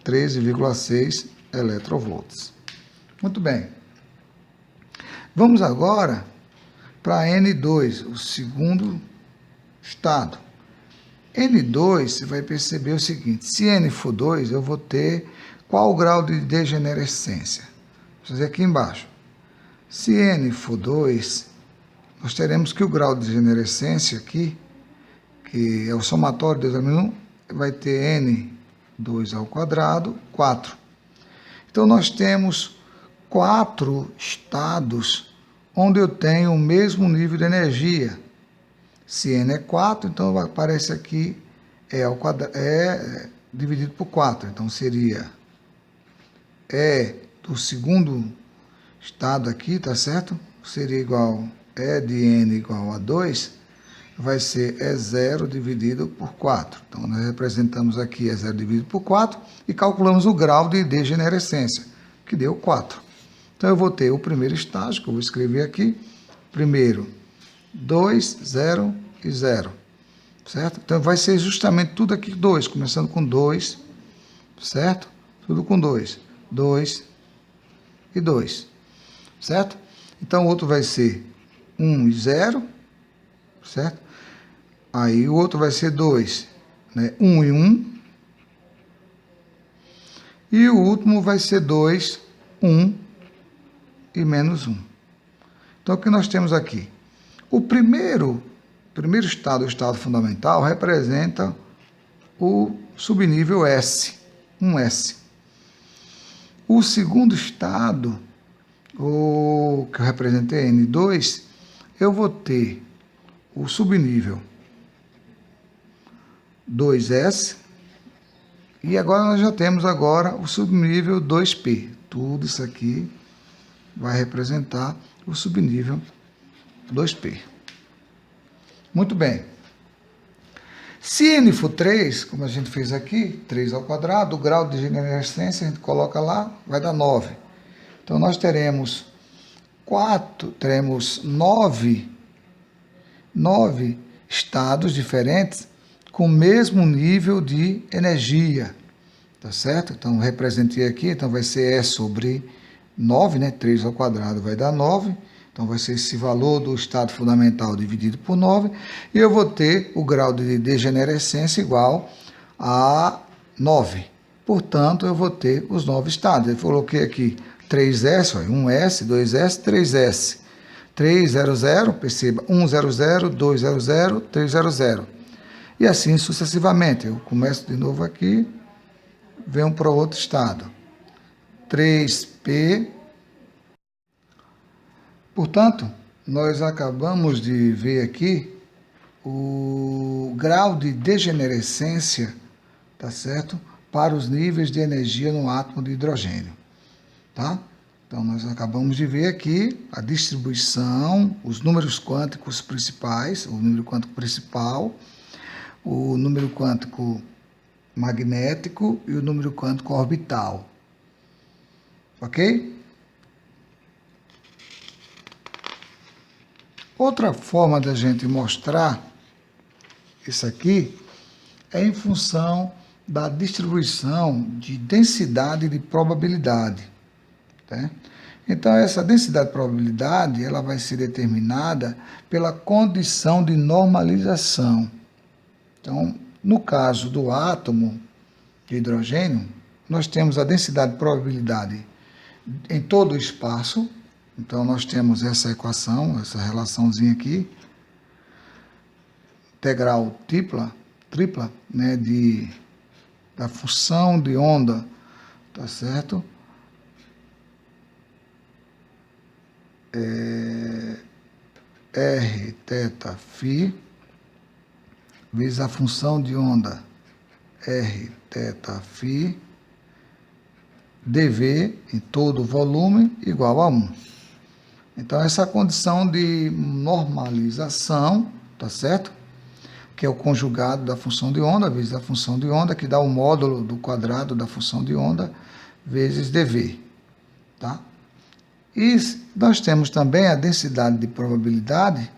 13,6 eletronvolts. Muito bem. Vamos agora para N2, o segundo estado. N2, você vai perceber o seguinte, se N for 2, eu vou ter qual o grau de degenerescência? Vou fazer aqui embaixo. Se N for 2, nós teremos que o grau de degenerescência aqui, que é o somatório de 2 a 1, vai ter N2 ao quadrado, 4. Então, nós temos 4 estados onde eu tenho o mesmo nível de energia. Se N é 4, então aparece aqui E dividido por 4. Então, seria E do segundo estado aqui, tá certo? Seria igual E de N igual a 2, vai ser E0 dividido por 4. Então, nós representamos aqui E0 dividido por 4 e calculamos o grau de degenerescência, que deu 4. Então, eu vou ter o primeiro estágio, que eu vou escrever aqui. Primeiro, 2, 0 e 0. Certo? Então, vai ser justamente tudo aqui 2, começando com 2, certo? Tudo com 2. 2 e 2, certo? Então, o outro vai ser 1 e 0, certo? Aí, o outro vai ser 2, né? 1 e 1. E o último vai ser 2, 1 e menos 1. Então, o que nós temos aqui? O primeiro estado, o estado fundamental, representa o subnível S, 1S. O segundo estado, o que eu representei, N2, eu vou ter o subnível 2S, e agora nós já temos o subnível 2P. Tudo isso aqui vai representar o subnível 2P. Muito bem. Se N for 3, como a gente fez aqui, 3 ao quadrado, o grau de degenerescência a gente coloca lá, vai dar 9. Então, nós teremos teremos nove estados diferentes com o mesmo nível de energia, tá certo? Então, representei aqui, então vai ser E sobre 9, né? 3 ao quadrado vai dar 9. Então, vai ser esse valor do estado fundamental dividido por 9. E eu vou ter o grau de degenerescência igual a 9. Portanto, eu vou ter os 9 estados. Eu coloquei aqui 3S, ó, 1S, 2S, 3S. 300, perceba, 100, 200, 300. E assim sucessivamente. Eu começo de novo aqui, venho para outro estado. 3P. Portanto, nós acabamos de ver aqui o grau de degenerescência, tá certo? Para os níveis de energia no átomo de hidrogênio, tá? Então, nós acabamos de ver aqui a distribuição, os números quânticos principais, o número quântico principal, o número quântico magnético e o número quântico orbital. Ok? Outra forma da gente mostrar isso aqui é em função da distribuição de densidade de probabilidade. Tá? Então, essa densidade de probabilidade ela vai ser determinada pela condição de normalização. Então, no caso do átomo de hidrogênio, nós temos a densidade de probabilidade em todo o espaço. Então, nós temos essa equação, essa relaçãozinha aqui, integral tripla, né, da função de onda, tá certo? R θ φ vezes a função de onda R θ φ dV em todo o volume igual a 1. Então, essa condição de normalização, tá certo? Que é o conjugado da função de onda vezes a função de onda, que dá o módulo do quadrado da função de onda vezes dV, tá? E nós temos também a densidade de probabilidade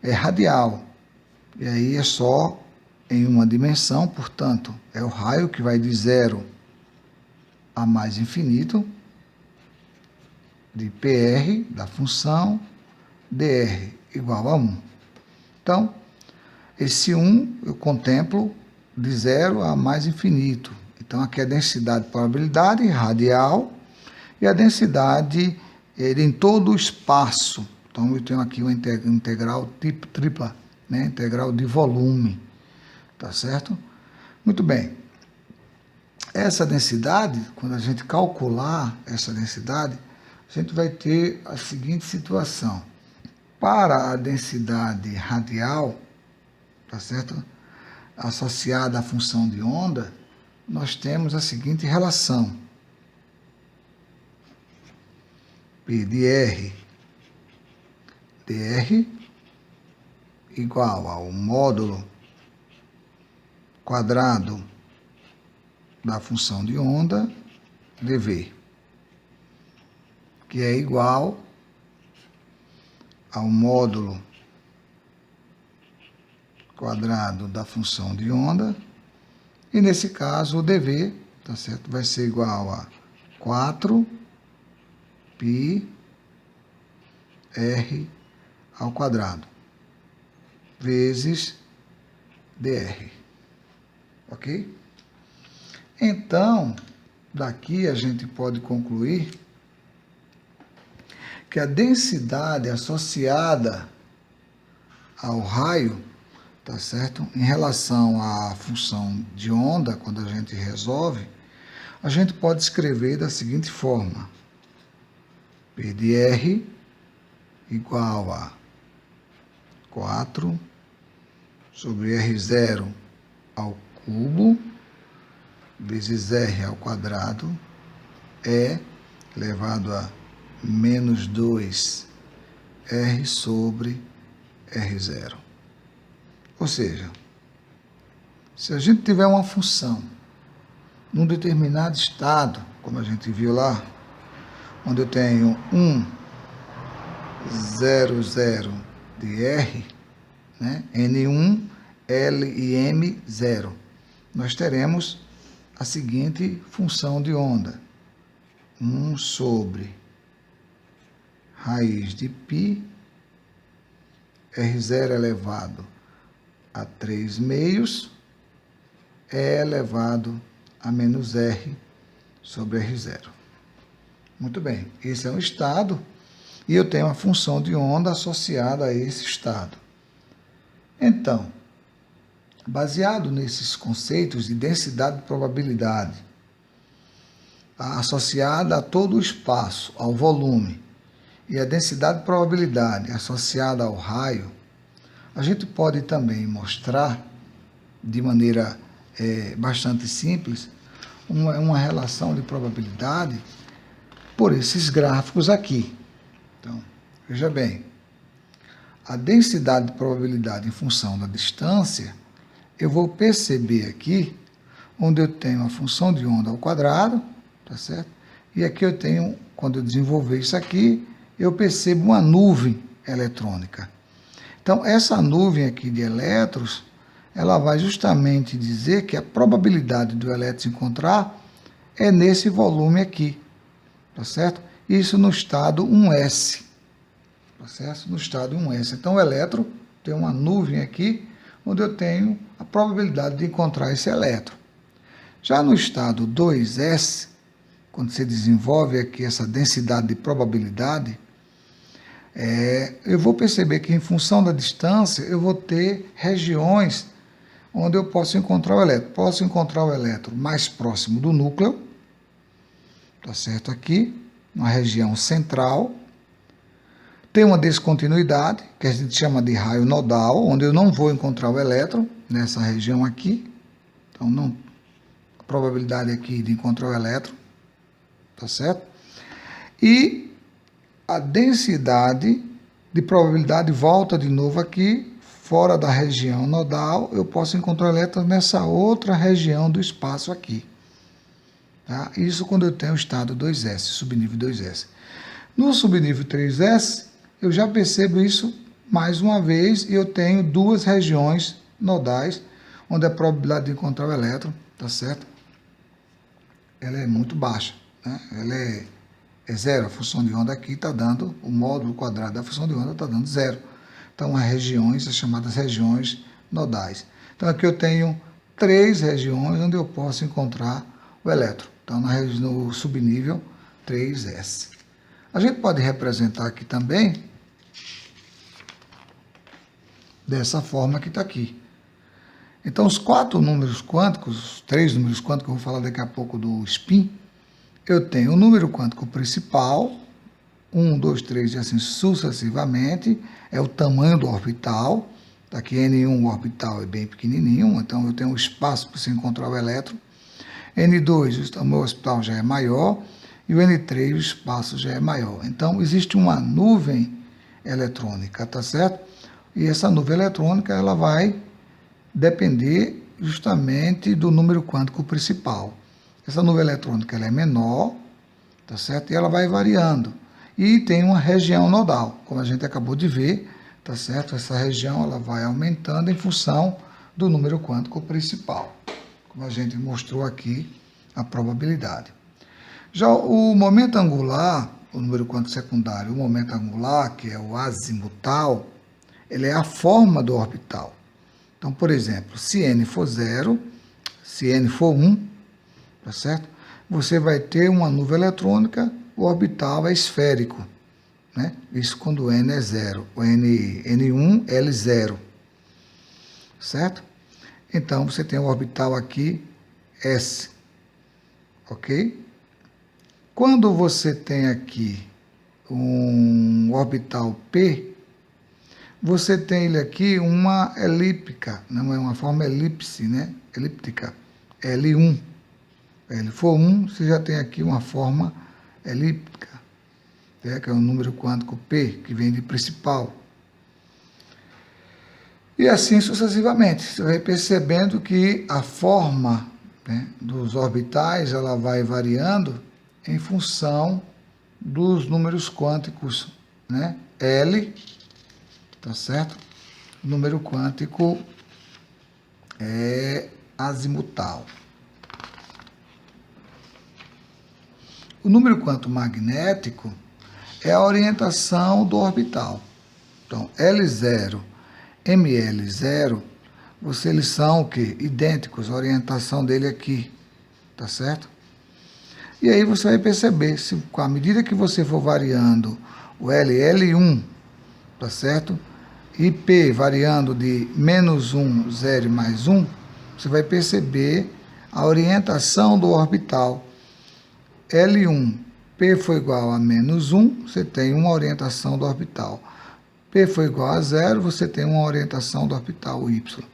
radial. E aí é só em uma dimensão, portanto, é o raio que vai de 0 a mais infinito, de PR, da função, dr igual a 1. Então, esse 1 eu contemplo de 0 a mais infinito. Então, aqui é a densidade de probabilidade radial e a densidade em todo o espaço. Então, eu tenho aqui uma integral tripla, né? Integral de volume, tá certo? Muito bem. Essa densidade, quando a gente calcular essa densidade, a gente vai ter a seguinte situação. Para a densidade radial, tá certo? Associada à função de onda, nós temos a seguinte relação. P de R, dr, igual ao módulo quadrado da função de onda, dV, que é igual ao módulo quadrado da função de onda, e nesse caso o dV, tá certo, vai ser igual a 4 π r ao quadrado vezes dr, ok? Então, daqui a gente pode concluir que a densidade associada ao raio, tá certo? Em relação à função de onda, quando a gente resolve, a gente pode escrever da seguinte forma: P de R igual a 4 sobre R0 ao cubo vezes R ao quadrado elevado a menos 2 R sobre R0. Ou seja, se a gente tiver uma função num determinado estado, como a gente viu lá, onde eu tenho 1 0, 0 de R, né? N1, L e M, 0. Nós teremos a seguinte função de onda. 1 sobre raiz de π, R0 elevado a 3 meios, E elevado a menos R sobre R0. Muito bem, esse é um estado e eu tenho uma função de onda associada a esse estado. Então, baseado nesses conceitos de densidade e probabilidade, associada a todo o espaço, ao volume, e a densidade e probabilidade associada ao raio, a gente pode também mostrar, de maneira bastante simples, uma relação de probabilidade por esses gráficos aqui. Então, veja bem, a densidade de probabilidade em função da distância, eu vou perceber aqui, onde eu tenho a função de onda ao quadrado, tá certo? E aqui eu tenho, quando eu desenvolver isso aqui, eu percebo uma nuvem eletrônica. Então, essa nuvem aqui de elétrons, ela vai justamente dizer que a probabilidade do elétron se encontrar é nesse volume aqui, tá certo? Isso no estado 1s, tá certo? No estado 1s. Então, o elétron tem uma nuvem aqui, onde eu tenho a probabilidade de encontrar esse elétron. Já no estado 2s, quando você desenvolve aqui essa densidade de probabilidade, eu vou perceber que em função da distância, eu vou ter regiões onde eu posso encontrar o elétron. Posso encontrar o elétron mais próximo do núcleo, tá certo? Aqui, uma região central. Tem uma descontinuidade, que a gente chama de raio nodal, onde eu não vou encontrar o elétron nessa região aqui. Então, a probabilidade aqui de encontrar o elétron, tá certo? E a densidade de probabilidade volta de novo aqui, fora da região nodal, eu posso encontrar elétrons nessa outra região do espaço aqui. Tá? Isso quando eu tenho o estado 2s, subnível 2s. No subnível 3s, eu já percebo isso mais uma vez e eu tenho duas regiões nodais, onde a probabilidade de encontrar o elétron, tá certo? Ela é muito baixa, né? Ela é zero, a função de onda aqui está dando, o módulo quadrado da função de onda está dando zero. Então, as regiões, as chamadas regiões nodais. Então, aqui eu tenho 3 regiões onde eu posso encontrar o elétron. Então, no subnível 3s. A gente pode representar aqui também dessa forma que está aqui. Então, os 4 números quânticos, os 3 números quânticos, eu vou falar daqui a pouco do spin, eu tenho o número quântico principal, 1, 2, 3 e assim sucessivamente, é o tamanho do orbital. Aqui N1, o orbital é bem pequenininho, então eu tenho um espaço para se encontrar o elétron. N2, o tamanho do orbital já é maior, e o N3, o espaço já é maior. Então, existe uma nuvem eletrônica, tá certo? E essa nuvem eletrônica, ela vai depender justamente do número quântico principal. Essa nuvem eletrônica ela é menor, tá certo? E ela vai variando. E tem uma região nodal, como a gente acabou de ver, tá certo? Essa região ela vai aumentando em função do número quântico principal, como a gente mostrou aqui a probabilidade. Já o momento angular, o número quântico secundário, o momento angular, que é o azimutal, ele é a forma do orbital. Então, por exemplo, se n for 0, se n for 1, tá certo? Você vai ter uma nuvem eletrônica, o orbital é esférico, né? Isso quando n é 0, o N1, L0, certo? Então, você tem o orbital aqui, S, ok? Quando você tem aqui um orbital P, você tem ele aqui uma elíptica, não é uma forma elipse, né? Elíptica, L1. L for 1, você já tem aqui uma forma elíptica, né? Que é o número quântico P, que vem de principal. E assim sucessivamente, você vai percebendo que a forma, né, dos orbitais ela vai variando em função dos números quânticos, né, L, tá certo? O número quântico é azimutal. O número quântico magnético é a orientação do orbital. Então, L0, ML0, eles são o quê? Idênticos, a orientação dele aqui, tá certo? E aí você vai perceber, se à medida que você for variando o L1, tá certo? E P variando de -1, 0 e mais 1, você vai perceber a orientação do orbital. L1, P foi igual a -1, você tem uma orientação do orbital. P foi igual a 0, você tem uma orientação do orbital Y.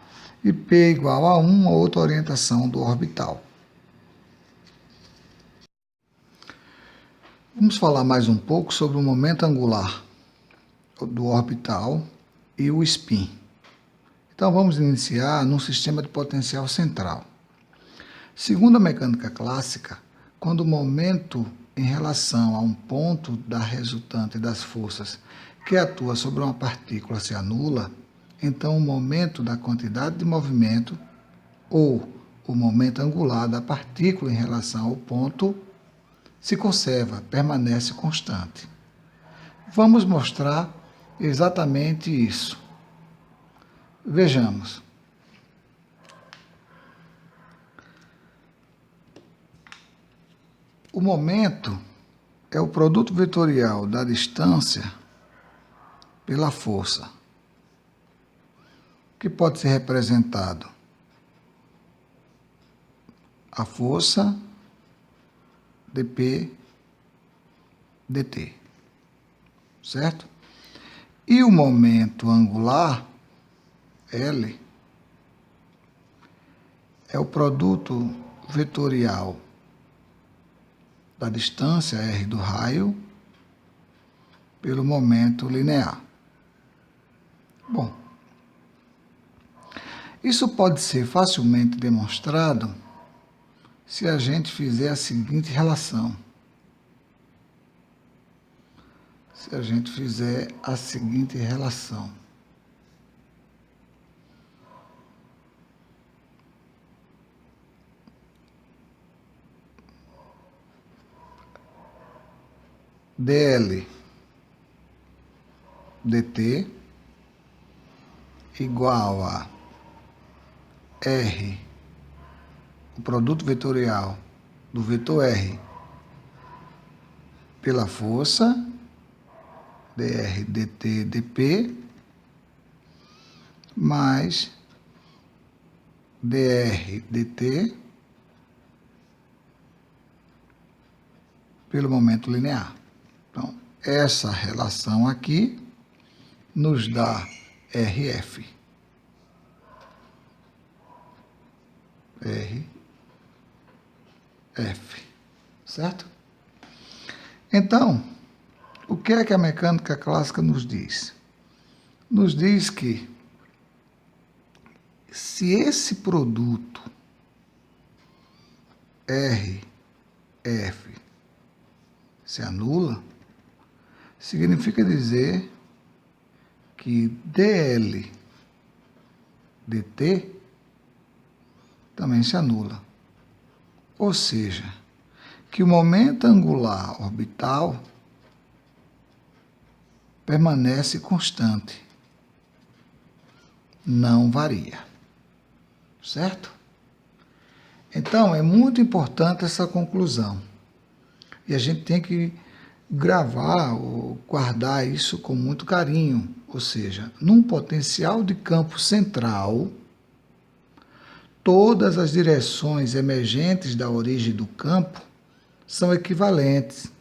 E P igual a 1, outra orientação do orbital. Vamos falar mais um pouco sobre o momento angular do orbital e o spin. Então vamos iniciar num sistema de potencial central. Segundo a mecânica clássica, quando o momento em relação a um ponto da resultante das forças que atua sobre uma partícula se anula, então o momento da quantidade de movimento ou o momento angular da partícula em relação ao ponto se conserva, permanece constante. Vamos mostrar exatamente isso. Vejamos. O momento é o produto vetorial da distância pela força, que pode ser representado a força dp dt, certo? E o momento angular, L, é o produto vetorial da distância r do raio pelo momento linear. Bom, isso pode ser facilmente demonstrado se a gente fizer a seguinte relação. Se a gente fizer a seguinte relação. dl dt igual a R, o produto vetorial do vetor R pela força, dr dt dp, mais dr dt pelo momento linear. Então, essa relação aqui nos dá RF. RF, certo? Então, o que é que a mecânica clássica nos diz? Nos diz que se esse produto RF se anula, significa dizer que dl dt também se anula. Ou seja, que o momento angular orbital permanece constante, não varia, certo? Então, é muito importante essa conclusão. E a gente tem que gravar ou guardar isso com muito carinho. Ou seja, num potencial de campo central, todas as direções emergentes da origem do campo são equivalentes.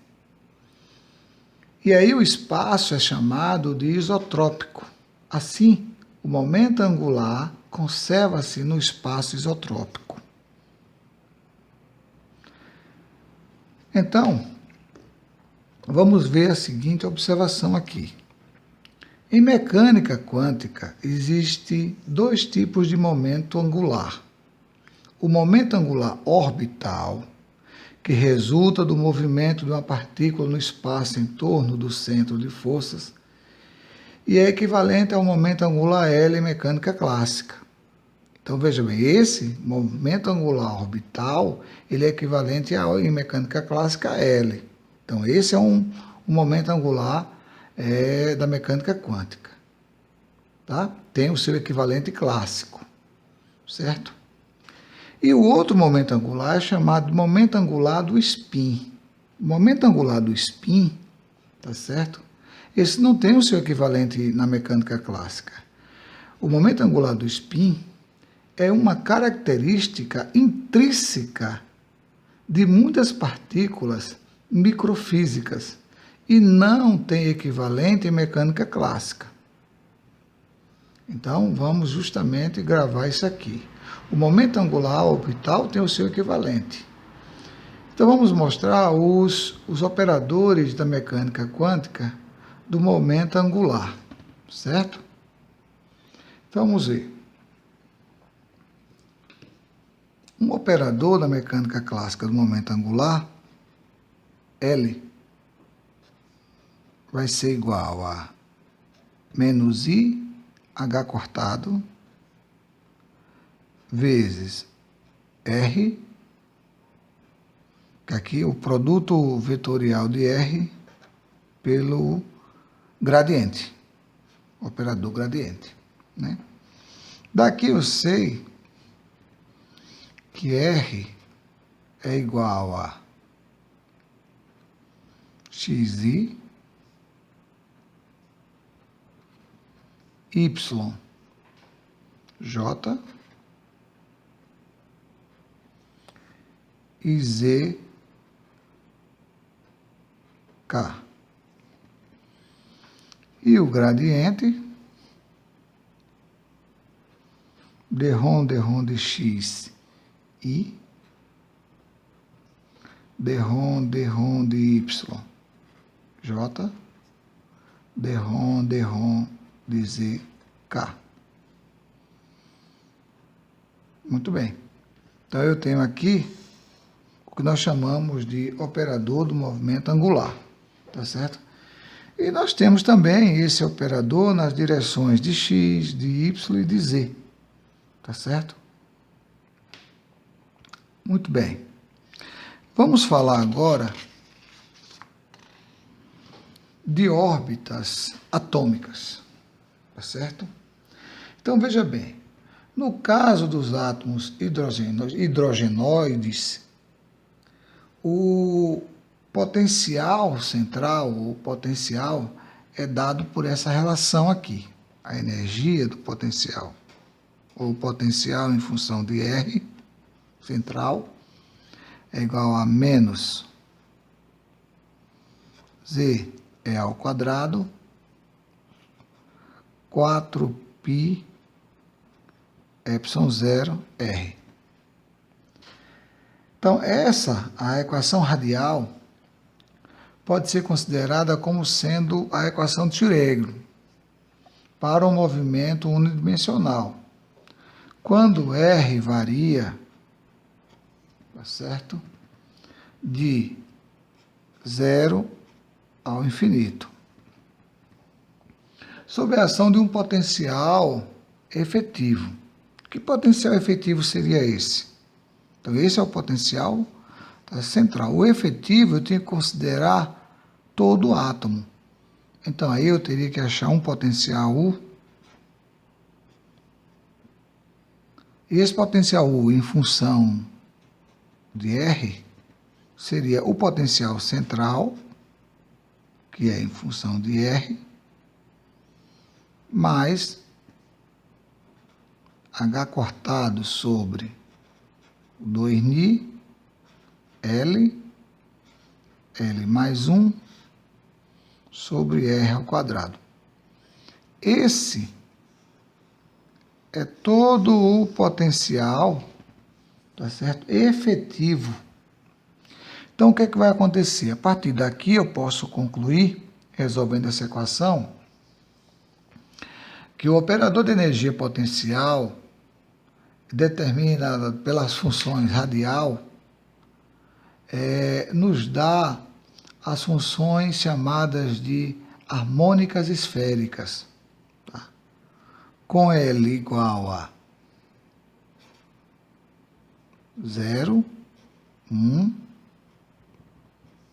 E aí o espaço é chamado de isotrópico. Assim, o momento angular conserva-se no espaço isotrópico. Então, vamos ver a seguinte observação aqui. Em mecânica quântica, existem dois tipos de momento angular. O momento angular orbital, que resulta do movimento de uma partícula no espaço em torno do centro de forças, e é equivalente ao momento angular L em mecânica clássica. Então, veja bem, esse momento angular orbital, ele é equivalente em mecânica clássica a L. Então, esse é um momento angular da mecânica quântica. Tá? Tem o seu equivalente clássico, certo? E o outro momento angular é chamado de momento angular do spin. O momento angular do spin, tá certo? Esse não tem o seu equivalente na mecânica clássica. O momento angular do spin é uma característica intrínseca de muitas partículas microfísicas e não tem equivalente em mecânica clássica. Então, vamos justamente gravar isso aqui. O momento angular orbital tem o seu equivalente. Então, vamos mostrar os operadores da mecânica quântica do momento angular, certo? Então, vamos ver. Um operador da mecânica clássica do momento angular, L, vai ser igual a menos I, H cortado, vezes R, que aqui é o produto vetorial de R pelo gradiente, operador gradiente, né? Daqui eu sei que R é igual a xi, y, j e z, k. E o gradiente d-rho de x, I, d-rho de y, j, d-rho de z, k. Muito bem. Então, eu tenho aqui o que nós chamamos de operador do movimento angular, tá certo? E nós temos também esse operador nas direções de x, de y e de z, tá certo? Muito bem. Vamos falar agora de órbitas atômicas, tá certo? Então, veja bem, no caso dos átomos hidrogenoides, o potencial central, o potencial, é dado por essa relação aqui, a energia do potencial, ou potencial em função de R, central, é igual a menos Z é ao quadrado, 4π ε0 R. Então, a equação radial, pode ser considerada como sendo a equação de Schrödinger para um movimento unidimensional. Quando R varia, tá certo? De 0 ao infinito. Sob a ação de um potencial efetivo. Que potencial efetivo seria esse? Então, esse é o potencial central. O efetivo eu tenho que considerar todo o átomo. Então, aí eu teria que achar um potencial U. E esse potencial U em função de R seria o potencial central, que é em função de R, mais H cortado sobre 2π L mais 1 sobre R ao quadrado. Esse é todo o potencial, tá certo? Efetivo. Então, o que é que vai acontecer? A partir daqui eu posso concluir, resolvendo essa equação, que o operador de energia potencial, determinado pelas funções radial, nos dá as funções chamadas de harmônicas esféricas. com L igual a 0, 1,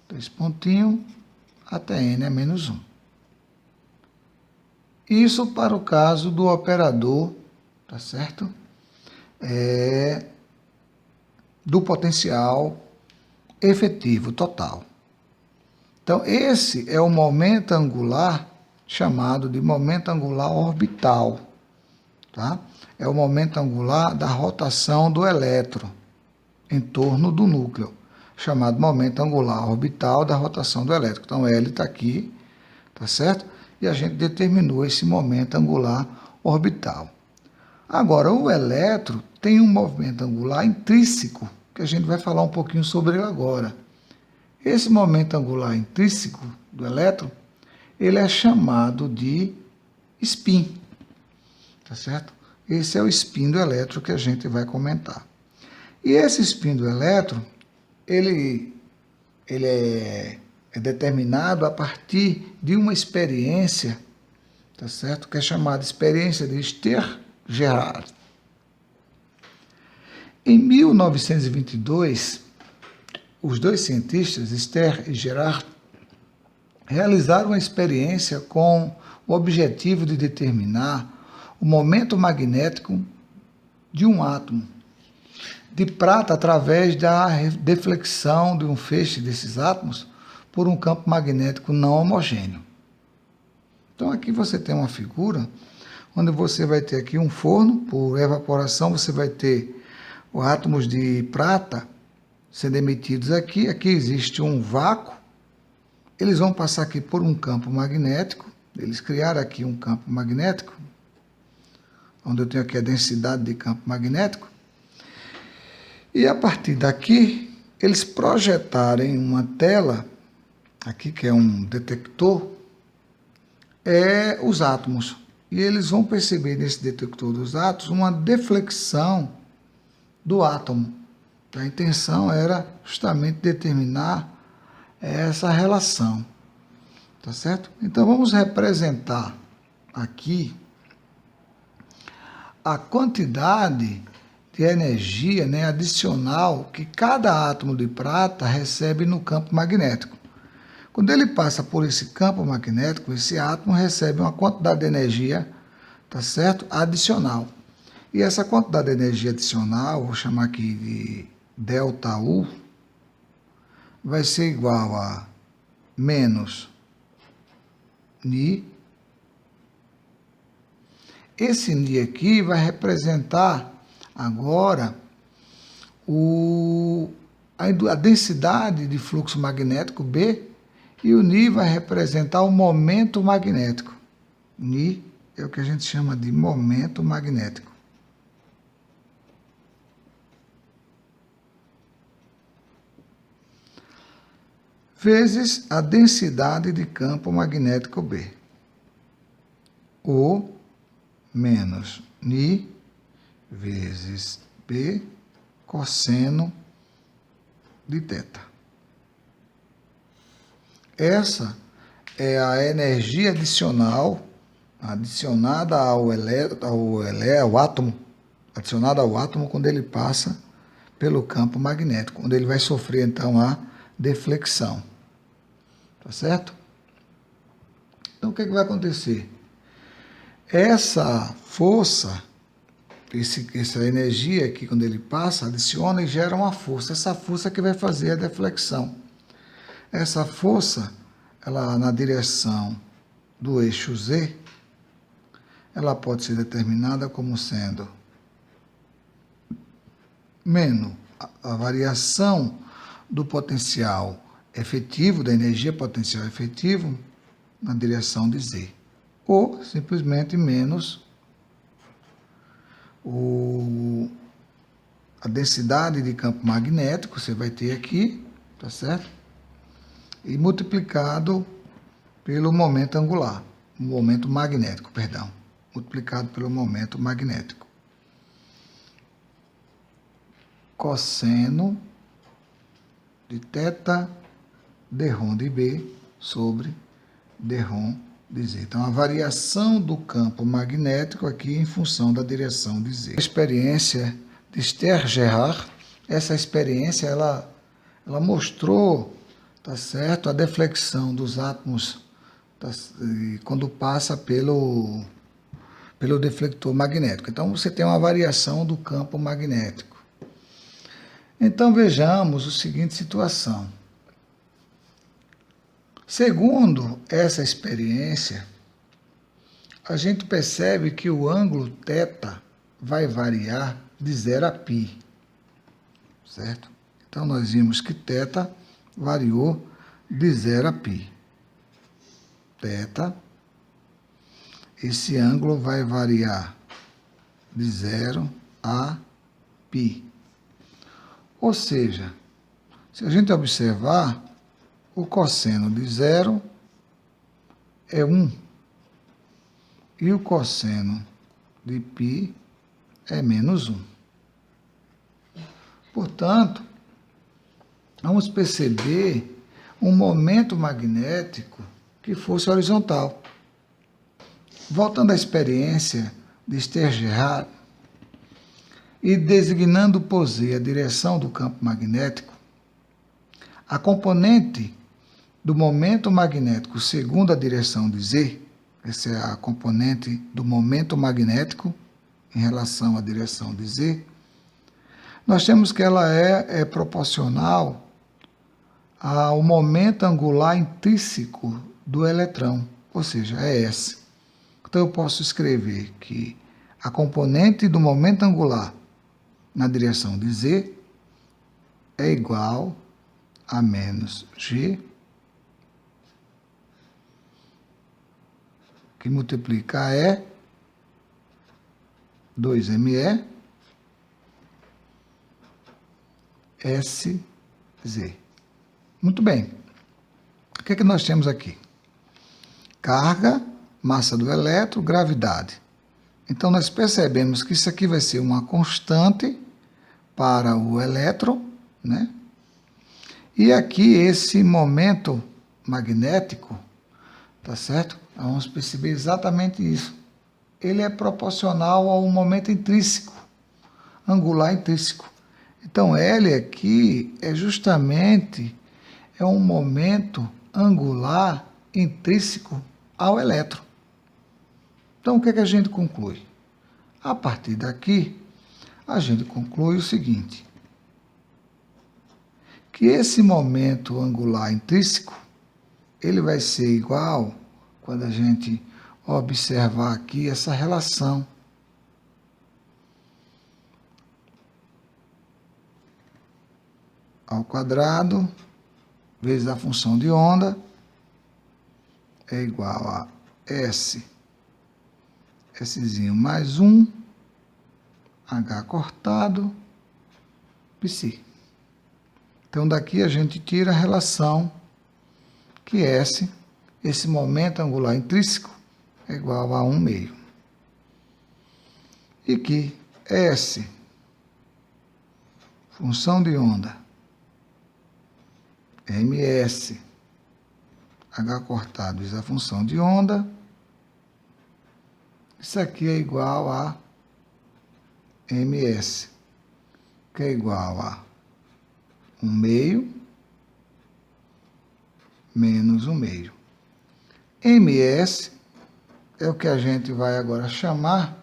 3 pontinhos, até N é menos 1. Isso para o caso do operador, tá certo? Do potencial efetivo total. Então, esse é o momento angular chamado de momento angular orbital, tá? É o momento angular da rotação do elétron em torno do núcleo, chamado momento angular orbital da rotação do elétron. Então, L está aqui, tá certo? E a gente determinou esse momento angular orbital. Agora, o elétron tem um movimento angular intrínseco, que a gente vai falar um pouquinho sobre ele agora. Esse momento angular intrínseco do elétron, ele é chamado de spin, tá certo? Esse é o spin do elétron que a gente vai comentar. E esse spin do elétron, ele é determinado a partir de uma experiência, tá certo? Que é chamada experiência de Stern-Gerard. Em 1922, os dois cientistas, Stern e Gerard, realizaram uma experiência com o objetivo de determinar o momento magnético de um átomo de prata através da deflexão de um feixe desses átomos por um campo magnético não homogêneo. Então aqui você tem uma figura onde você vai ter aqui um forno, por evaporação você vai ter os átomos de prata sendo emitidos aqui. Aqui existe um vácuo, eles vão passar aqui por um campo magnético, eles criaram aqui um campo magnético, onde eu tenho aqui a densidade de campo magnético, e a partir daqui, eles projetarem uma tela, aqui que é um detector, os átomos. E eles vão perceber nesse detector dos átomos uma deflexão do átomo. A intenção era justamente determinar essa relação. Tá certo? Então vamos representar aqui a quantidade de energia, né, adicional que cada átomo de prata recebe no campo magnético. Quando ele passa por esse campo magnético, esse átomo recebe uma quantidade de energia, tá certo? Adicional. E essa quantidade de energia adicional, vou chamar aqui de ΔU, vai ser igual a menos Ni. Esse Ni aqui vai representar agora a densidade de fluxo magnético B, e o Ni vai representar o momento magnético. Ni é o que a gente chama de momento magnético. Vezes a densidade de campo magnético B. O menos Ni vezes B cosseno de θ. Essa é a energia adicional adicionada ao átomo, adicionada ao átomo quando ele passa pelo campo magnético, onde ele vai sofrer então a deflexão. Tá certo? Então o que vai acontecer? Essa força, essa energia aqui, quando ele passa, adiciona e gera uma força. Essa força que vai fazer a deflexão. Essa força, ela na direção do eixo Z, ela pode ser determinada como sendo menos a variação do potencial efetivo, da energia potencial efetivo, na direção de Z. Ou simplesmente menos a densidade de campo magnético, você vai ter aqui, tá certo? E multiplicado pelo momento angular, momento magnético, perdão, multiplicado pelo momento magnético. Cosseno de θ d ρ de B sobre d ρ de Z. Então, a variação do campo magnético aqui em função da direção de Z. A experiência de Esther-Gerard, essa experiência, ela mostrou, tá certo, a deflexão dos átomos quando passa pelo deflector magnético. Então, você tem uma variação do campo magnético. Então, vejamos a seguinte situação. Segundo essa experiência, a gente percebe que o ângulo θ vai variar de 0 a π, certo? Então, nós vimos que θ variou de 0 a π. θ, esse ângulo vai variar de 0 a π. Ou seja, se a gente observar, o cosseno de 0 é 1 e o cosseno de π é menos 1. Portanto, vamos perceber um momento magnético que fosse horizontal. Voltando à experiência de Esther-Gerard e designando por Z a direção do campo magnético, a componente do momento magnético segundo a direção de Z, essa é a componente do momento magnético em relação à direção de Z, nós temos que ela é proporcional ao momento angular intrínseco do eletrão, ou seja, é S. Então eu posso escrever que a componente do momento angular na direção de Z é igual a menos G, que multiplica E, 2ME, SZ. Muito bem. O que é que nós temos aqui? Carga, massa do elétron, gravidade. Então, nós percebemos que isso aqui vai ser uma constante para o elétron, né? E aqui esse momento magnético, tá certo? Vamos perceber exatamente isso. Ele é proporcional ao momento intrínseco, angular intrínseco. Então, L aqui é justamente um momento angular intrínseco ao elétron. Então, o que é que a gente conclui? A partir daqui, a gente conclui o seguinte, que esse momento angular intrínseco, ele vai ser igual, quando a gente observar aqui essa relação. Ao quadrado, vezes a função de onda, é igual a S, Szinho mais 1, H cortado, π. Então, daqui a gente tira a relação que S, esse momento angular intrínseco, é igual a 1 meio. E que S, função de onda, ms, H cortado vezes a função de onda, isso aqui é igual a ms, que é igual a 1 meio menos 1 meio. ms é o que a gente vai agora chamar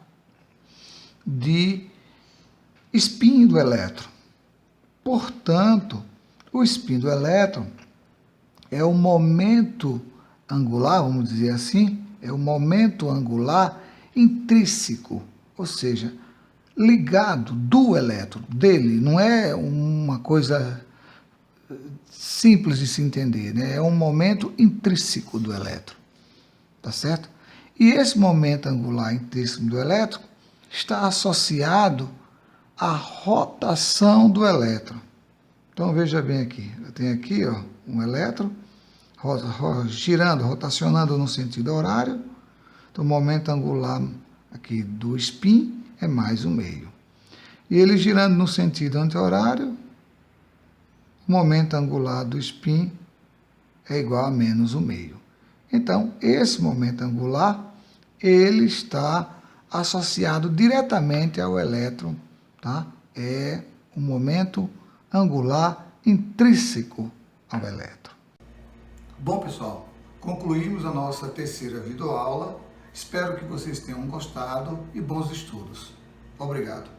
de spin do elétron. Portanto, o spin do elétron é o momento angular, vamos dizer assim, é o momento angular intrínseco, ou seja, ligado do elétron, dele, não é uma coisa simples de se entender, né? É um momento intrínseco do elétron, tá certo? E esse momento angular intrínseco do elétron está associado à rotação do elétron. Então, veja bem aqui, eu tenho aqui ó, um elétron girando, rotacionando no sentido horário. Então, o momento angular aqui do spin é mais 1 meio. E ele girando no sentido anti-horário, o momento angular do spin é igual a menos 1 meio. Então, esse momento angular, ele está associado diretamente ao elétron, tá? É um momento angular intrínseco ao elétron. Bom, pessoal, concluímos a nossa terceira videoaula. Espero que vocês tenham gostado e bons estudos. Obrigado.